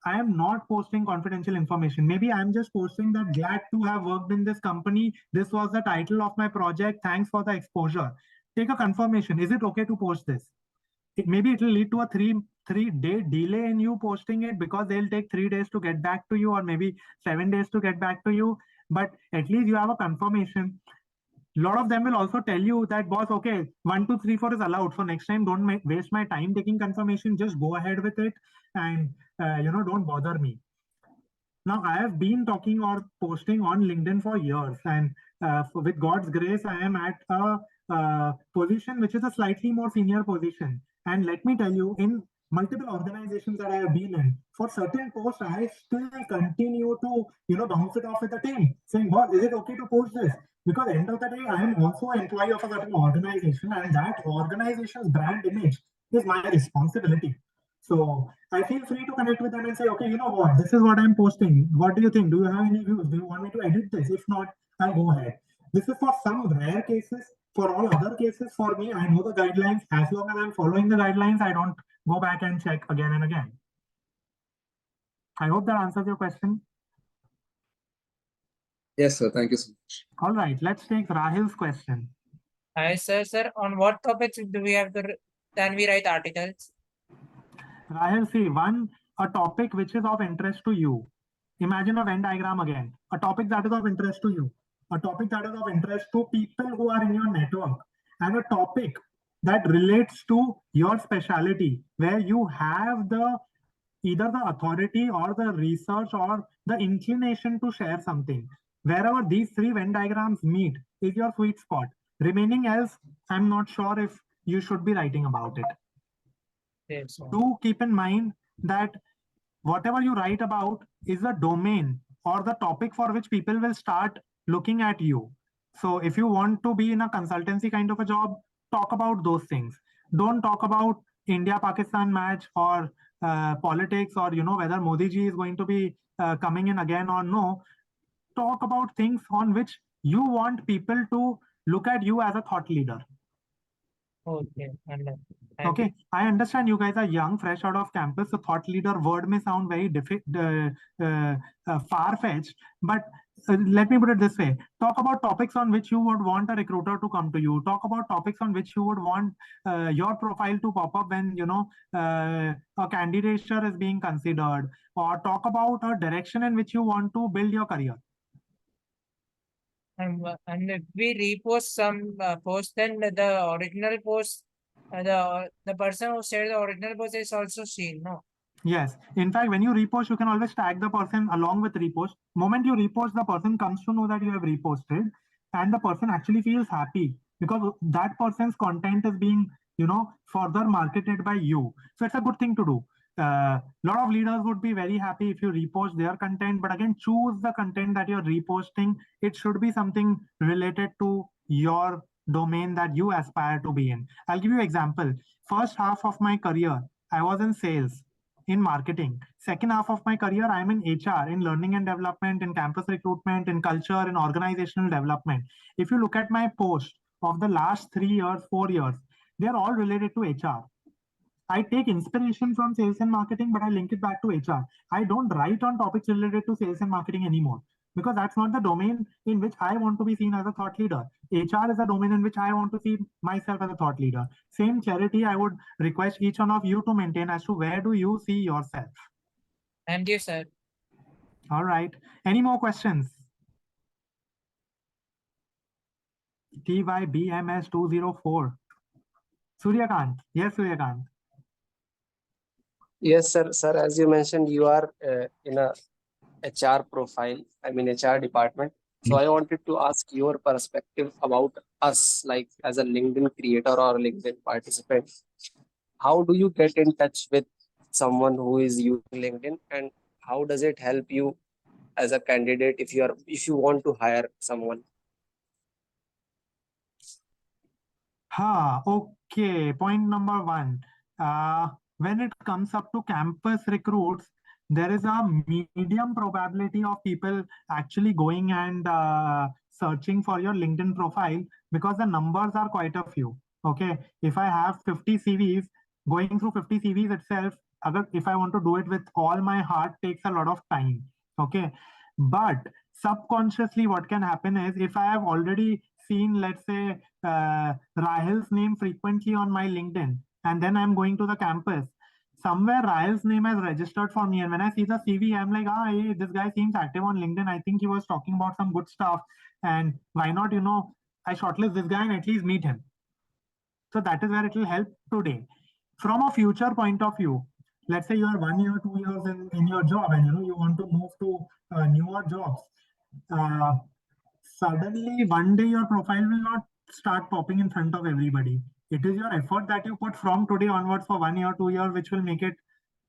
I am not posting confidential information. Maybe I'm just posting that glad to have worked in this company. This was the title of my project. Thanks for the exposure. Take a confirmation. Is it okay to post this? Maybe it will lead to a three-day delay in you posting it, because they'll take 3 days to get back to you, or maybe 7 days to get back to you. But at least you have a confirmation. A lot of them will also tell you that, boss, okay, 1, 2, 3, 4 is allowed. So next time, don't waste my time taking confirmation. Just go ahead with it, and don't bother me. Now, I have been talking or posting on LinkedIn for years, and with God's grace, I am at a position which is a slightly more senior position. And let me tell you, in multiple organizations that I have been in, for certain posts, I still continue to, bounce it off with the team, saying, "Boss, is it okay to post this?" Because end of the day, I am also an employee of a certain organization, and that organization's brand image is my responsibility. So I feel free to connect with them and say, "Okay, you know what? This is what I'm posting. What do you think? Do you have any views? Do you want me to edit this? If not, I'll go ahead." This is for some rare cases. For all other cases, for me, I know the guidelines. As long as I'm following the guidelines, I don't go back and check again and again. I hope that answers your question. Yes, sir. Thank you so much. All right, let's take Rahil's question. Hi, sir. On what topics do we have to then we write articles? Rahil, see, a topic which is of interest to you. Imagine a Venn diagram again. A topic that is of interest to you. A topic that is of interest to people who are in your network. And a topic that relates to your specialty, where you have either the authority or the research or the inclination to share something. Wherever these three Venn diagrams meet is your sweet spot. Remaining else, I'm not sure if you should be writing about it. Yes, sir. Do keep in mind that whatever you write about is the domain or the topic for which people will start looking at you. So if you want to be in a consultancy kind of a job, talk about those things. Don't talk about India-Pakistan match or politics or whether Modi ji is going to be coming in again or no. Talk about things on which you want people to look at you as a thought leader. Okay. Okay, I understand you guys are young, fresh out of campus. So thought leader word may sound very far-fetched, but let me put it this way. Talk about topics on which you would want a recruiter to come to you. Talk about topics on which you would want your profile to pop up when, a candidature is being considered, or talk about a direction in which you want to build your career. And if we repost some post, then the original post, the person who shared the original post is also seen, no? Yes. In fact, when you repost, you can always tag the person along with repost. Moment you repost, the person comes to know that you have reposted, and the person actually feels happy because that person's content is being, further marketed by you. So it's a good thing to do. A lot of leaders would be very happy if you repost their content, but again, choose the content that you're reposting. It should be something related to your domain that you aspire to be in. I'll give you an example. First half of my career, I was in sales, in marketing. Second half of my career, I'm in HR, in learning and development, in campus recruitment, in culture, in organizational development. If you look at my post of the last 3 years, 4 years, they're all related to HR. I take inspiration from sales and marketing, but I link it back to HR. I don't write on topics related to sales and marketing anymore because that's not the domain in which I want to be seen as a thought leader. HR is a domain in which I want to see myself as a thought leader. Same clarity I would request each one of you to maintain as to where do you see yourself. Thank you, sir. All right. Any more questions? TYBMS 204. Suryakant. Yes, Suryakant. Yes, sir. Sir, as you mentioned, you are in a HR profile, HR department. So I wanted to ask your perspective about us, like as a LinkedIn creator or LinkedIn participant. How do you get in touch with someone who is using LinkedIn, and how does it help you as a candidate if you want to hire someone? Okay. Point number 1. When it comes up to campus recruits, there is a medium probability of people actually going and searching for your LinkedIn profile because the numbers are quite a few. Okay. If I have 50 CVs, going through 50 CVs itself, if I want to do it with all my heart, takes a lot of time. Okay. But subconsciously, what can happen is if I have already seen, let's say, Rahil's name frequently on my LinkedIn, and then I'm going to the campus, somewhere Rahil's name has registered for me. And when I see the CV, I'm like, hey, this guy seems active on LinkedIn. I think he was talking about some good stuff. And why not, I shortlist this guy and at least meet him. So that is where it will help today. From a future point of view, let's say you are 1 year, 2 years in your job and you want to move to newer jobs. Suddenly one day your profile will not start popping in front of everybody. It is your effort that you put from today onwards for 1 year, 2 years, which will make it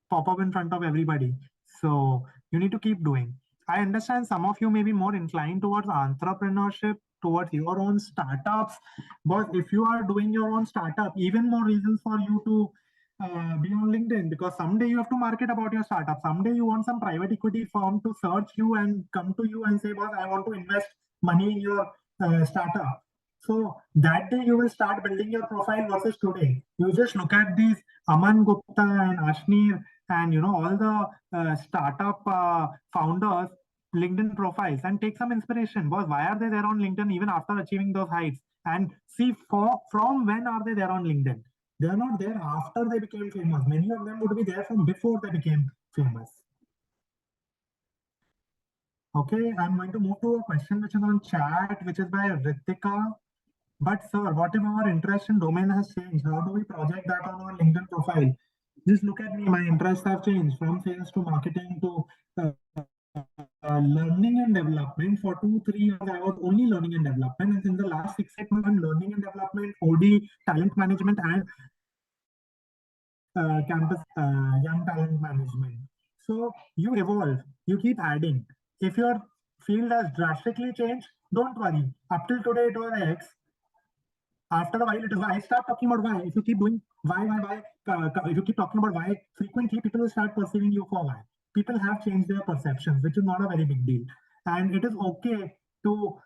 pop up in front of everybody. So you need to keep doing. I understand some of you may be more inclined towards entrepreneurship, towards your own startups. But if you are doing your own startup, even more reasons for you to be on LinkedIn, because someday you have to market about your startup. Someday you want some private equity firm to search you and come to you and say, boss, I want to invest money in your startup. So that day you will start building your profile versus today. You just look at these Aman Gupta and Ashneer and all the startup founders LinkedIn profiles and take some inspiration. Boss, why are they there on LinkedIn even after achieving those heights? And see from when are they there on LinkedIn? They are not there after they became famous. Many of them would be there from before they became famous. Okay, I'm going to move to a question which is on chat, which is by Ritika. But sir, what if our interest in domain has changed? How do we project that on our LinkedIn profile? Just look at me, my interests have changed from sales to marketing to learning and development. For 2-3 years, I was only learning and development. And in the last 6-8 months, I'm learning and development, OD, talent management, and campus young talent management. So you evolve, you keep adding. If your field has drastically changed, don't worry. Up till today, it was X. After a while, it is Y. Start talking about why. If you keep doing why, if you keep talking about why frequently, people will start perceiving you for why. People have changed their perceptions, which is not a very big deal. And it is okay to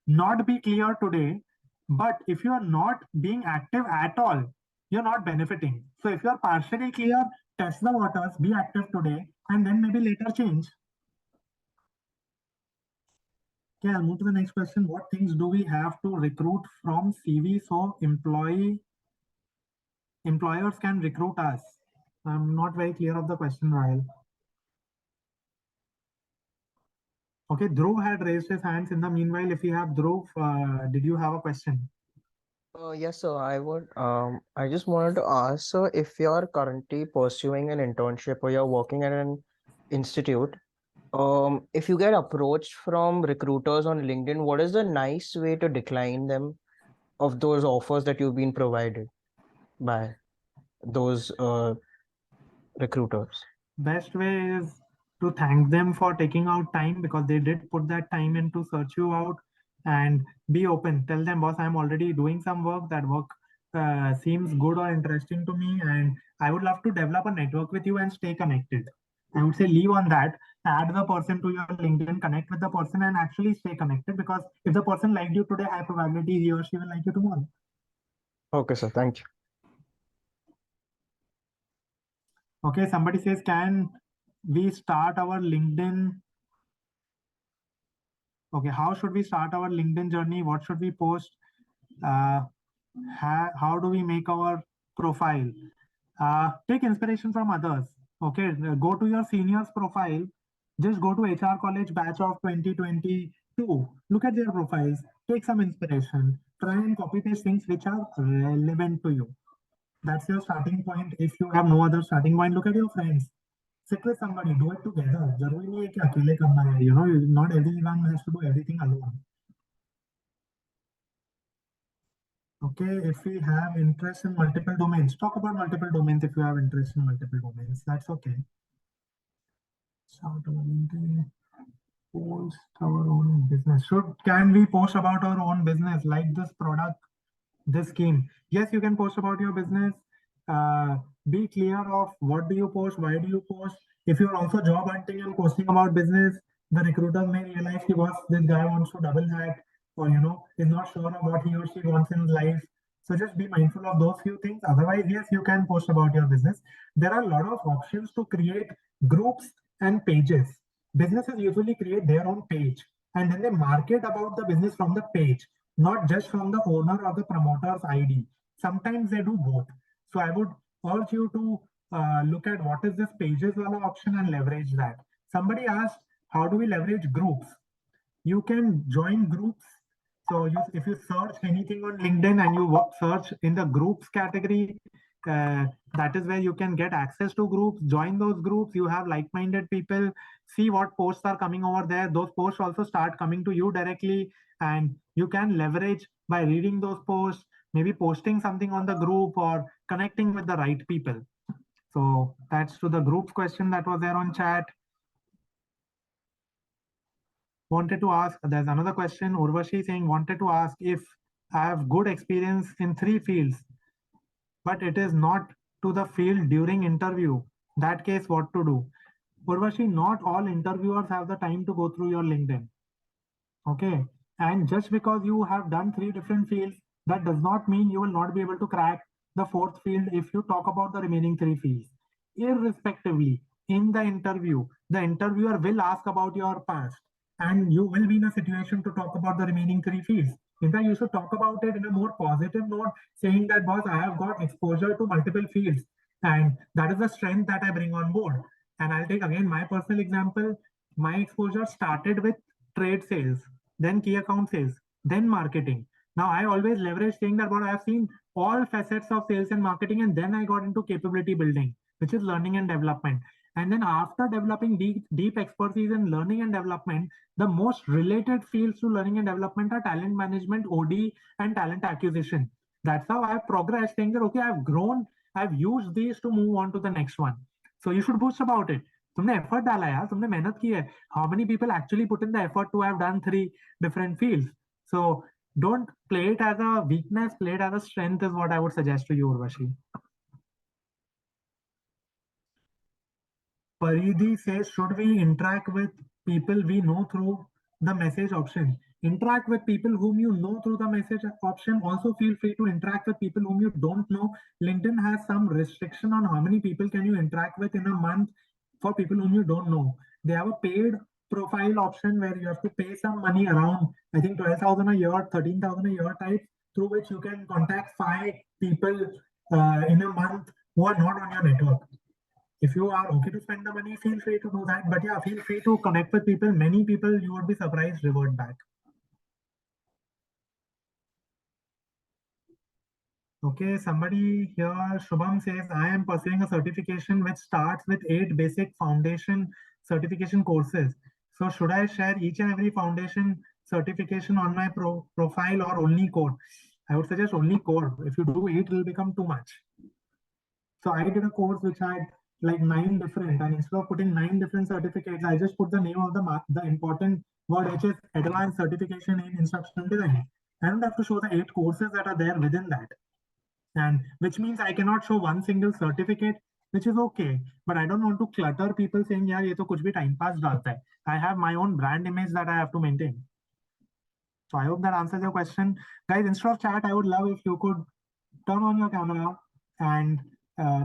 not be clear today. But if you are not being active at all, you're not benefiting. So if you're partially clear, test the waters, be active today, and then maybe later change. Okay, I'll move to the next question. What things do we have to recruit from CV so employers can recruit us? I'm not very clear of the question, Rahul. Okay, Dhruv had raised his hands. In the meanwhile, if you have Dhruv, did you have a question? Yes, sir. I just wanted to ask, sir, if you're currently pursuing an internship or you're working at an institute, if you get approached from recruiters on LinkedIn, what is the nice way to decline them of those offers that you've been provided by those recruiters? Best way is to thank them for taking out time, because they did put that time in to search you out, and be open. Tell them, boss, I'm already doing some work. That work seems good or interesting to me, and I would love to develop a network with you and stay connected. I would say leave on that, add the person to your LinkedIn, connect with the person, and actually stay connected, because if the person liked you today, high probability he or she will like you tomorrow. Okay, sir. Thank you. Okay, somebody says, can we start our LinkedIn? Okay, how should we start our LinkedIn journey? What should we post? How do we make our profile? Take inspiration from others. Okay, go to your seniors profile. Just go to HR College batch of 2022. Look at their profiles. Take some inspiration. Try and copy paste things which are relevant to you. That's your starting point. If you have no other starting point, look at your friends. Sit with somebody, do it together. जरूरी नहीं है कि अकेले करना है. Not everyone has to do everything alone. Okay, if we have interest in multiple domains, talk about multiple domains. If you have interest in multiple domains, that's okay. Start our LinkedIn, post our own business. Can we post about our own business, like this product, this scheme? Yes, you can post about your business. Be clear of what do you post, why do you post. If you're also job hunting and posting about business, the recruiter may realize this guy wants to double hat, or is not sure of what he or she wants in life. So just be mindful of those few things. Otherwise, yes, you can post about your business. There are a lot of options to create groups and pages. Businesses usually create their own page, and then they market about the business from the page, not just from the owner or the promoter's ID. Sometimes they do both. So I would urge you to look at what is this pages wala option and leverage that. Somebody asked, how do we leverage groups? You can join groups. So if you search anything on LinkedIn and you search in the groups category, that is where you can get access to groups. Join those groups. You have like-minded people. See what posts are coming over there. Those posts also start coming to you directly, and you can leverage by reading those posts, maybe posting something on the group or connecting with the right people. So that's to the group question that was there on chat. Wanted to ask, there's another question, Urvashi saying, wanted to ask if I have good experience in 3 fields, but it is not to the field during interview. That case, what to do? Urvashi, not all interviewers have the time to go through your LinkedIn. Okay. And just because you have done 3 different fields, that does not mean you will not be able to crack the 4th field if you talk about the remaining 3 fields. Irrespectively, in the interview, the interviewer will ask about your past and you will be in a situation to talk about the remaining 3 fields. In fact, you should talk about it in a more positive note, saying that, boss, I have got exposure to multiple fields and that is the strength that I bring on board. And I'll take again my personal example. My exposure started with trade sales, then key account sales, then marketing. Now I always leverage saying that what I have seen all facets of sales and marketing, and then I got into capability building, which is learning and development. And then after developing deep expertise in learning and development, the most related fields to learning and development are talent management, OD, and talent acquisition. That's how I've progressed, saying that, okay, I've grown, I've used these to move on to the next one. So you should boast about it. तुमने effort डाला यार, तुमने मेहनत की है. How many people actually put in the effort to have done 3 different fields? So don't play it as a weakness, play it as a strength is what I would suggest to you, Urvashi. Paridhi says, should we interact with people we know through the message option? Interact with people whom you know through the message option. Also feel free to interact with people whom you don't know. LinkedIn has some restriction on how many people can you interact with in a month for people whom you don't know. They have a paid profile option where you have to pay some money around, I think 12,000 a year, 13,000 a year type, through which you can contact 5 people in a month who are not on your network. If you are okay to spend the money, feel free to do that. But yeah, feel free to connect with people. Many people, you would be surprised, revert back. Okay, somebody here, Shubham says, I am pursuing a certification which starts with 8 basic foundation certification courses. So should I share each and every foundation certification on my profile or only core? I would suggest only core. If you do 8, it will become too much. So I did a course which had like 9 different, and instead of putting 9 different certificates, I just put the name of the important word, which is advanced certification in instructional design. I don't have to show the 8 courses that are there within that. And which means I cannot show one single certificate, which is okay. But I don't want to clutter people saying, yeah, ye to kuch bhi time pass dalta hai. I have my own brand image that I have to maintain. So I hope that answers your question. Guys, instead of chat, I would love if you could turn on your camera and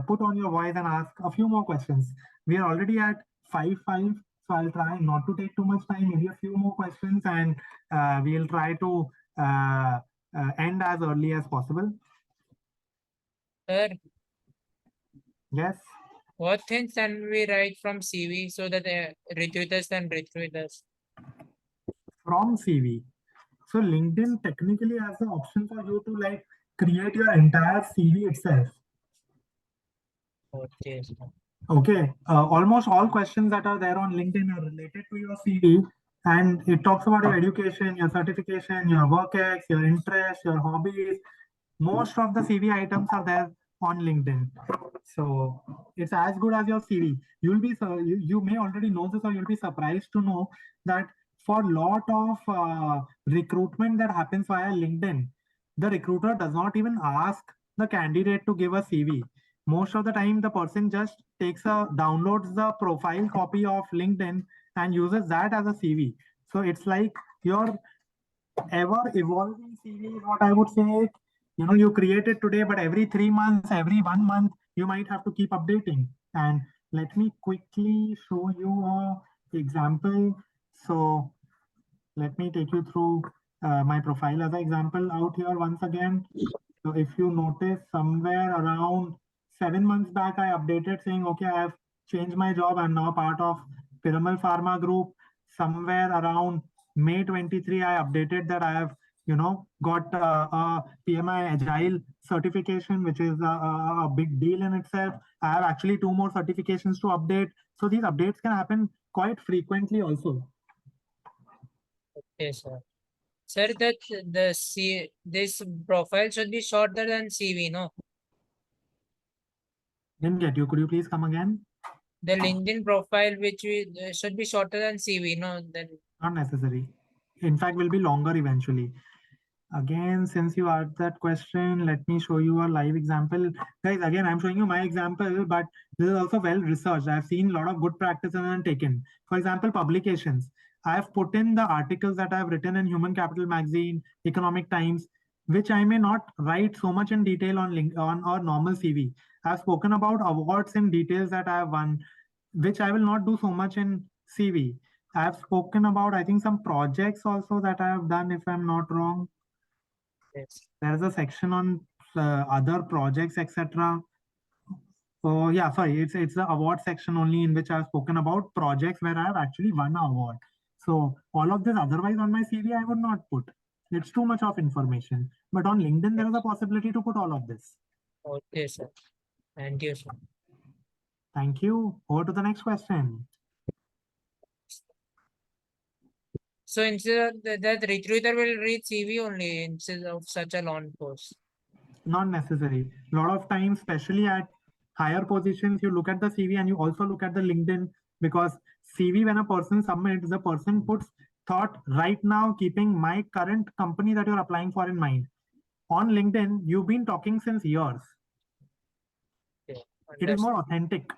put on your voice and ask a few more questions. We are already at 5:05, so I'll try not to take too much time, maybe a few more questions, and we'll try to end as early as possible. Sir, yes. What things can we write from CV so that the recruiters can recruit us? From CV. So LinkedIn technically has the option for you to like create your entire CV itself. Okay. Okay, almost all questions that are there on LinkedIn are related to your CV, and it talks about your education, your certification, your work ex, your interests, your hobbies. Most of the CV items are there on LinkedIn. So it's as good as your CV. You'll be you may already know this, or you'll be surprised to know that for a lot of recruitment that happens via LinkedIn, the recruiter does not even ask the candidate to give a CV. Most of the time, the person just downloads the profile copy of LinkedIn and uses that as a CV. So it's like your ever evolving CV is what I would say. You know, you create it today, but every 3 months, every 1 month, you might have to keep updating. And let me quickly show you an example. So let me take you through my profile as an example out here once again. So if you notice, somewhere around 7 months back, I updated saying, okay, I have changed my job. I'm now part of Piramal Pharma Group. Somewhere around May 23, I updated that I have, got a PMI Agile certification, which is a big deal in itself. I have actually 2 more certifications to update. So these updates can happen quite frequently also. Okay, sir. Sir, that this profile should be shorter than CV, no? Didn't get you. Could you please come again? The LinkedIn profile, which we should be shorter than CV, no? Then Not necessary. In fact, will be longer eventually. Again, since you asked that question, let me show you a live example. Guys, again, I'm showing you my example, but this is also well researched. I've seen a lot of good practices and taken. For example, publications. I've put in the articles that I've written in Human Capital Magazine, Economic Times, which I may not write so much in detail on our normal CV. I've spoken about awards in details that I have won, which I will not do so much in CV. I've spoken about, I think, some projects also that I have done, if I'm not wrong. yes. There's a section on other projects, etc. So yeah, sorry, it's the award section only in which I've spoken about projects where I've actually won an award. So all of this otherwise on my CV I would not put. It's too much of information. But on LinkedIn there is a possibility to put all of this. Okay, sir. Thank you, sir. Thank you. Over to the next question. So instead of that recruiter will read CV only instead of such a long post. Not necessary. A lot of times, especially at higher positions, you look at the CV and you also look at the LinkedIn, because CV, when a person submits, the person puts thought right now, keeping my current company that you're applying for in mind. On LinkedIn, you've been talking since years. Okay. It is more authentic.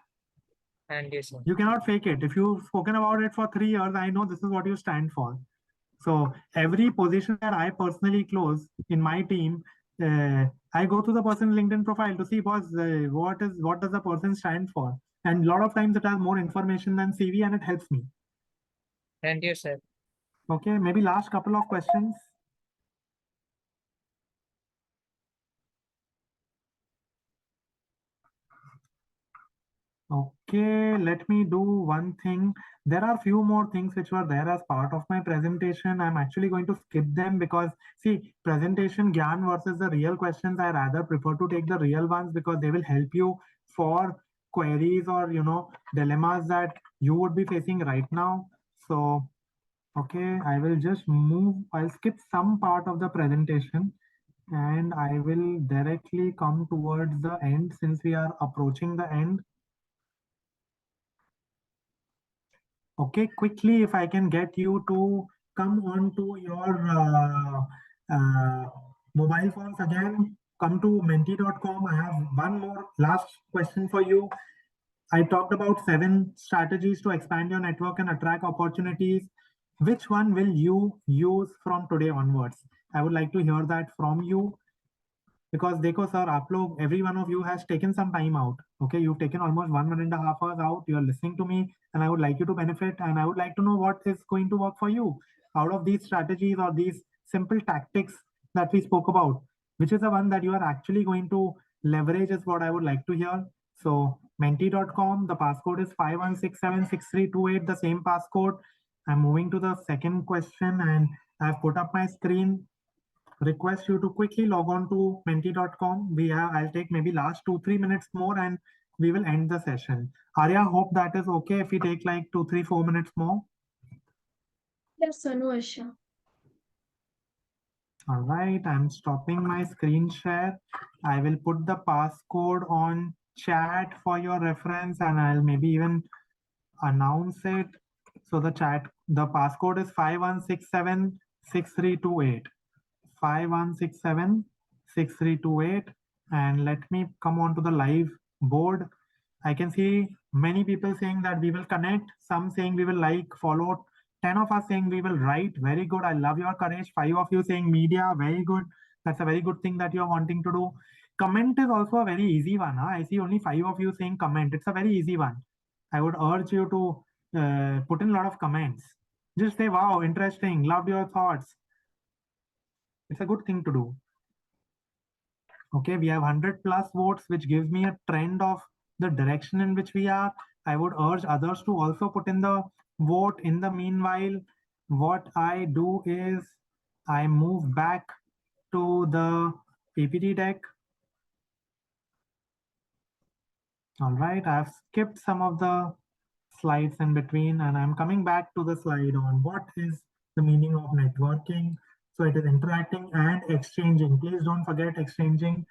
And yes, sir. You cannot fake it. If you've spoken about it for 3 years, I know this is what you stand for. So every position that I personally close in my team, I go to the person's LinkedIn profile to see what does the person stand for. And a lot of times it has more information than CV and it helps me. Thank you, sir. Okay, maybe last couple of questions. Okay, let me do one thing. There are few more things which were there as part of my presentation. I'm actually going to skip them because, see, presentation Gyan versus the real questions, I rather prefer to take the real ones because they will help you for queries or, dilemmas that you would be facing right now. So, okay, I will just I'll skip some part of the presentation and I will directly come towards the end since we are approaching the end. Okay, quickly, if I can get you to come on to your mobile phones again, come to menti.com. I have one more last question for you. I talked about 7 strategies to expand your network and attract opportunities. Which one will you use from today onwards? I would like to hear that from you. Because देखो sir, आप लोग, every one of you has taken some time out. Okay, you've taken almost 1.5 hours out. You're listening to me, and I would like you to benefit, and I would like to know what is going to work for you out of these strategies or these simple tactics that we spoke about. Which is the one that you are actually going to leverage is what I would like to hear. So menti.com, the passcode is 51676328, the same passcode. I'm moving to the second question, and I've put up my screen. Request you to quickly log on to menti.com. I'll take maybe last 2-3 minutes more and we will end the session. Arya, hope that is okay if we take like 2-3-4 minutes more. Yes, sir, no issue. All right, I'm stopping my screen share. I will put the passcode on chat for your reference and I'll maybe even announce it. So the passcode is 51676328. 51676328, and let me come on to the live board. I can see many people saying that we will connect, some saying we will like, follow, 10 of us saying we will write. Very good. I love your courage. 5 of you saying media. Very good. That's a very good thing that you're wanting to do. Comment is also a very easy one. Huh? I see only 5 of you saying comment. It's a very easy one. I would urge you to put in a lot of comments. Just say, wow, interesting. Loved your thoughts. It's a good thing to do. Okay, we have 100 plus votes, which gives me a trend of the direction in which we are. I would urge others to also put in the vote. In the meanwhile, what I do is I move back to the PPT deck. All right, I've skipped some of the slides in between and I'm coming back to the slide on what is the meaning of networking. So it is interacting and exchanging. Please don't forget exchanging.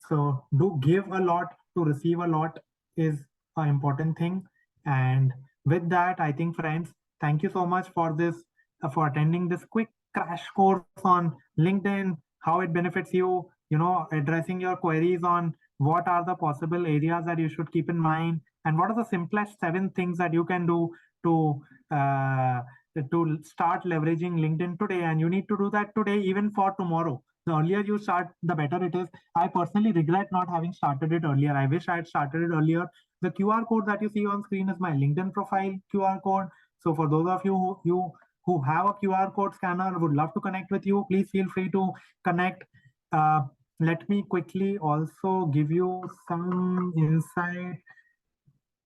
So do give a lot to receive a lot is an important thing. And with that, I think, friends, thank you so much for this, for attending this quick crash course on LinkedIn, how it benefits you, addressing your queries on what are the possible areas that you should keep in mind, and what are the simplest 7 things that you can do to start leveraging LinkedIn today. And you need to do that today, even for tomorrow. The earlier you start, the better it is. I personally regret not having started it earlier. I wish I had started it earlier. The QR code that you see on screen is my LinkedIn profile QR code. So for those of you who have a QR code scanner, would love to connect with you, please feel free to connect. Let me quickly also give you some insight.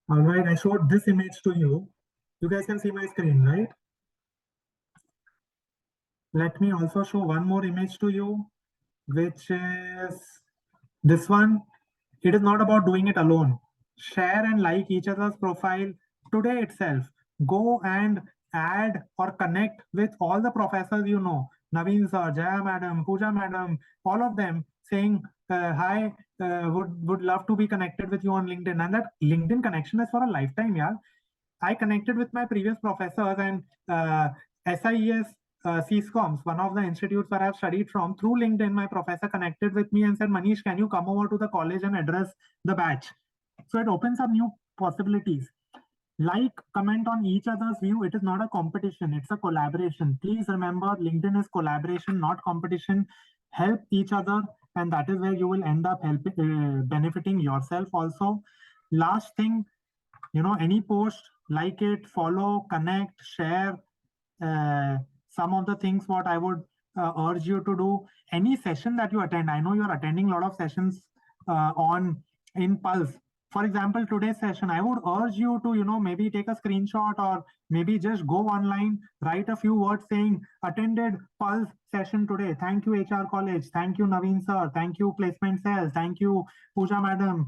All right, I showed this image to you. You guys can see my screen, right? Let me also show one more image to you, which is this one. It is not about doing it alone. Share and like each other's profile today itself. Go and add or connect with all the professors you know. Naveen sir, Jaya madam, Pooja madam, all of them saying, hi, would love to be connected with you on LinkedIn. And that LinkedIn connection is for a lifetime, yeah. I connected with my previous professors, and SIES CSCOMs, one of the institutes that I've studied from, through LinkedIn, my professor connected with me and said, Manish, can you come over to the college and address the batch? So it opens up new possibilities. Like, comment on each other's view. It is not a competition, it's a collaboration. Please remember, LinkedIn is collaboration, not competition. Help each other, and that is where you will end up benefiting yourself also. Last thing, any post, like it, follow, connect, share. Some of the things what I would urge you to do. Any session that you attend, I know you're attending a lot of sessions on in Pulse. For example, today's session, I would urge you to, maybe take a screenshot, or maybe just go online, write a few words saying, attended Pulse session today. Thank you, HR College. Thank you, Naveen sir. Thank you, Placement Cell. Thank you, Pooja madam.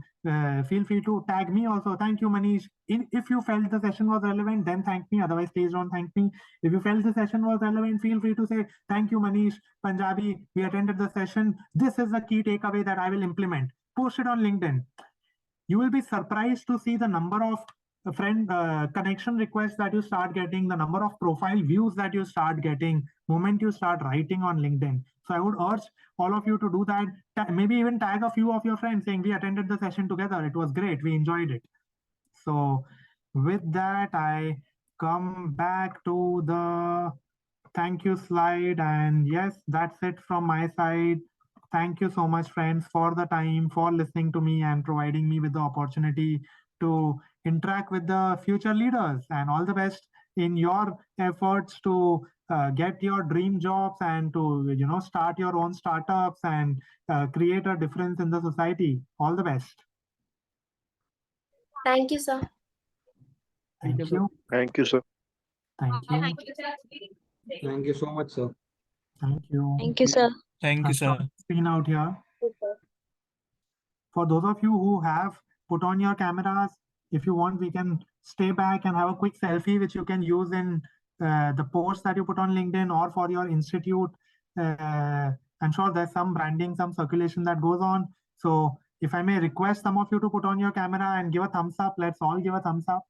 Feel free to tag me also. Thank you, Manish. If you felt the session was relevant, then thank me. Otherwise, please don't thank me. If you felt the session was relevant, feel free to say, thank you, Manish Punjabi. We attended the session. This is the key takeaway that I will implement. Post it on LinkedIn. You will be surprised to see the number of connection requests that you start getting, the number of profile views that you start getting moment you start writing on LinkedIn. So I would urge all of you to do that. Maybe even tag a few of your friends saying, we attended the session together. It was great. We enjoyed it. So with that, I come back to the thank you slide. And yes, that's it from my side. Thank you so much, friends, for the time, for listening to me and providing me with the opportunity to interact with the future leaders. And all the best in your efforts to get your dream jobs and to start your own startups and create a difference in the society. All the best. Thank you, sir. Thank you. Thank you, sir. Thank you. Thank you so much, sir. Thank you. Thank you, sir. Thank you, sir. Screen out here. For those of you who have put on your cameras, if you want, we can stay back and have a quick selfie, which you can use in the posts that you put on LinkedIn or for your institute. I'm sure there's some branding, some circulation that goes on. So if I may request some of you to put on your camera and give a thumbs up, let's all give a thumbs up.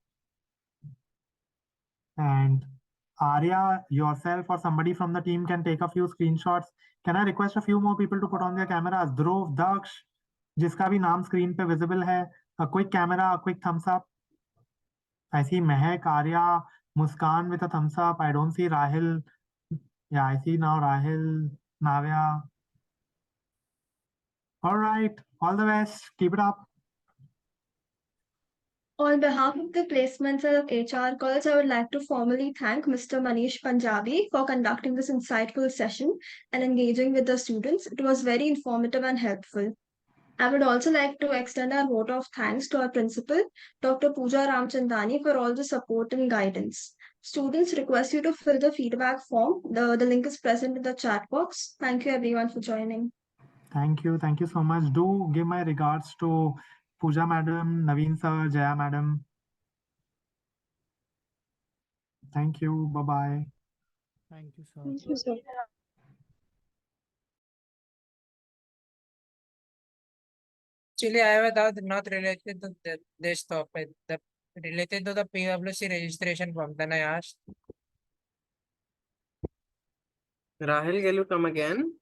And Arya, yourself or somebody from the team can take a few screenshots. Can I request a few more people to put on their cameras? Dhruv, Daksh, जिसका भी नाम screen पे visible है. A quick camera, a quick thumbs up. I see Mehak, Arya, Muskan with a thumbs up. I don't see Rahil. Yeah, I see now Rahil, Navya. All right, all the best. Keep it up. On behalf of the Placement Cell of H.R. College, I would like to formally thank Mr. Manish Punjabi for conducting this insightful session and engaging with the students. It was very informative and helpful. I would also like to extend our vote of thanks to our principal, Dr. Pooja Ramchandani, for all the support and guidance. Students request you to fill the feedback form. The link is present in the chat box. Thank you everyone for joining. Thank you. Thank you so much. Do give my regards to Pooja madam, Naveen sir, Jaya madam. Thank you. Bye-bye. Thank you, sir. Thank you, sir. Actually, I have a doubt not related to this topic, related to the PwC registration form. Then I asked. Rahil, can you come again?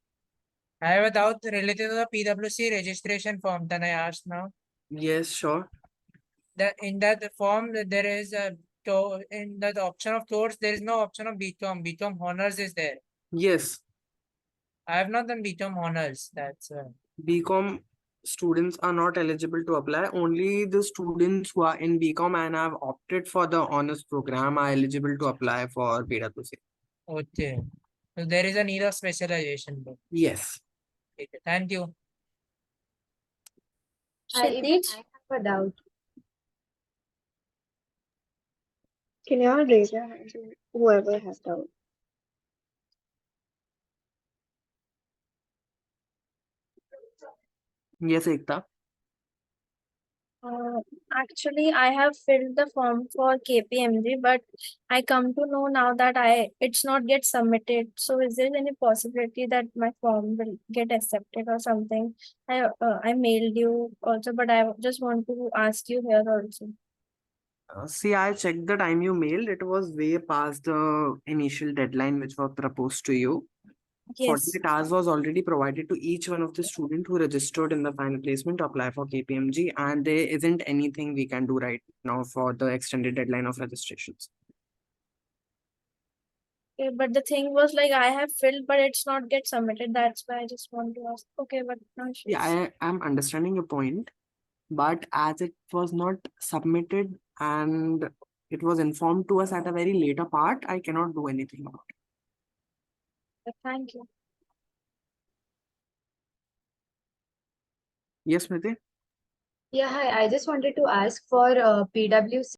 I have a doubt related to the PwC registration form. Then I asked now. Yes, sure. In that form, there is in that option of course, there is no option of BCom. BCom honors is there. Yes. I have not done BCom honors. That's BCom students are not eligible to apply. Only the students who are in BCom and have opted for the honors program are eligible to apply for PwC. okay. So there is a need of specialization. Yes. Okay, thank you. I have a doubt. Can you all raise your hands, whoever has doubt? Yes, Ekta. Actually, I have filled the form for KPMG, but I come to know now that it's not get submitted. So, is there any possibility that my form will get accepted or something? I mailed you also, but I just want to ask you here also. See, I checked the time you mailed. It was way past the initial deadline which was proposed to you. Yes. 48 hours was already provided to each one of the students who registered in the final placement to apply for KPMG, and there isn't anything we can do right now for the extended deadline of registrations. Okay, but the thing was like I have filled, but it's not get submitted. That's why I just want to ask. Okay, but no issues. Yeah, I am understanding your point, but as it was not submitted and it was informed to us at a very later part, I cannot do anything about it. Thank you. Yes, Smriti? Yeah, hi. I just wanted to ask for PwC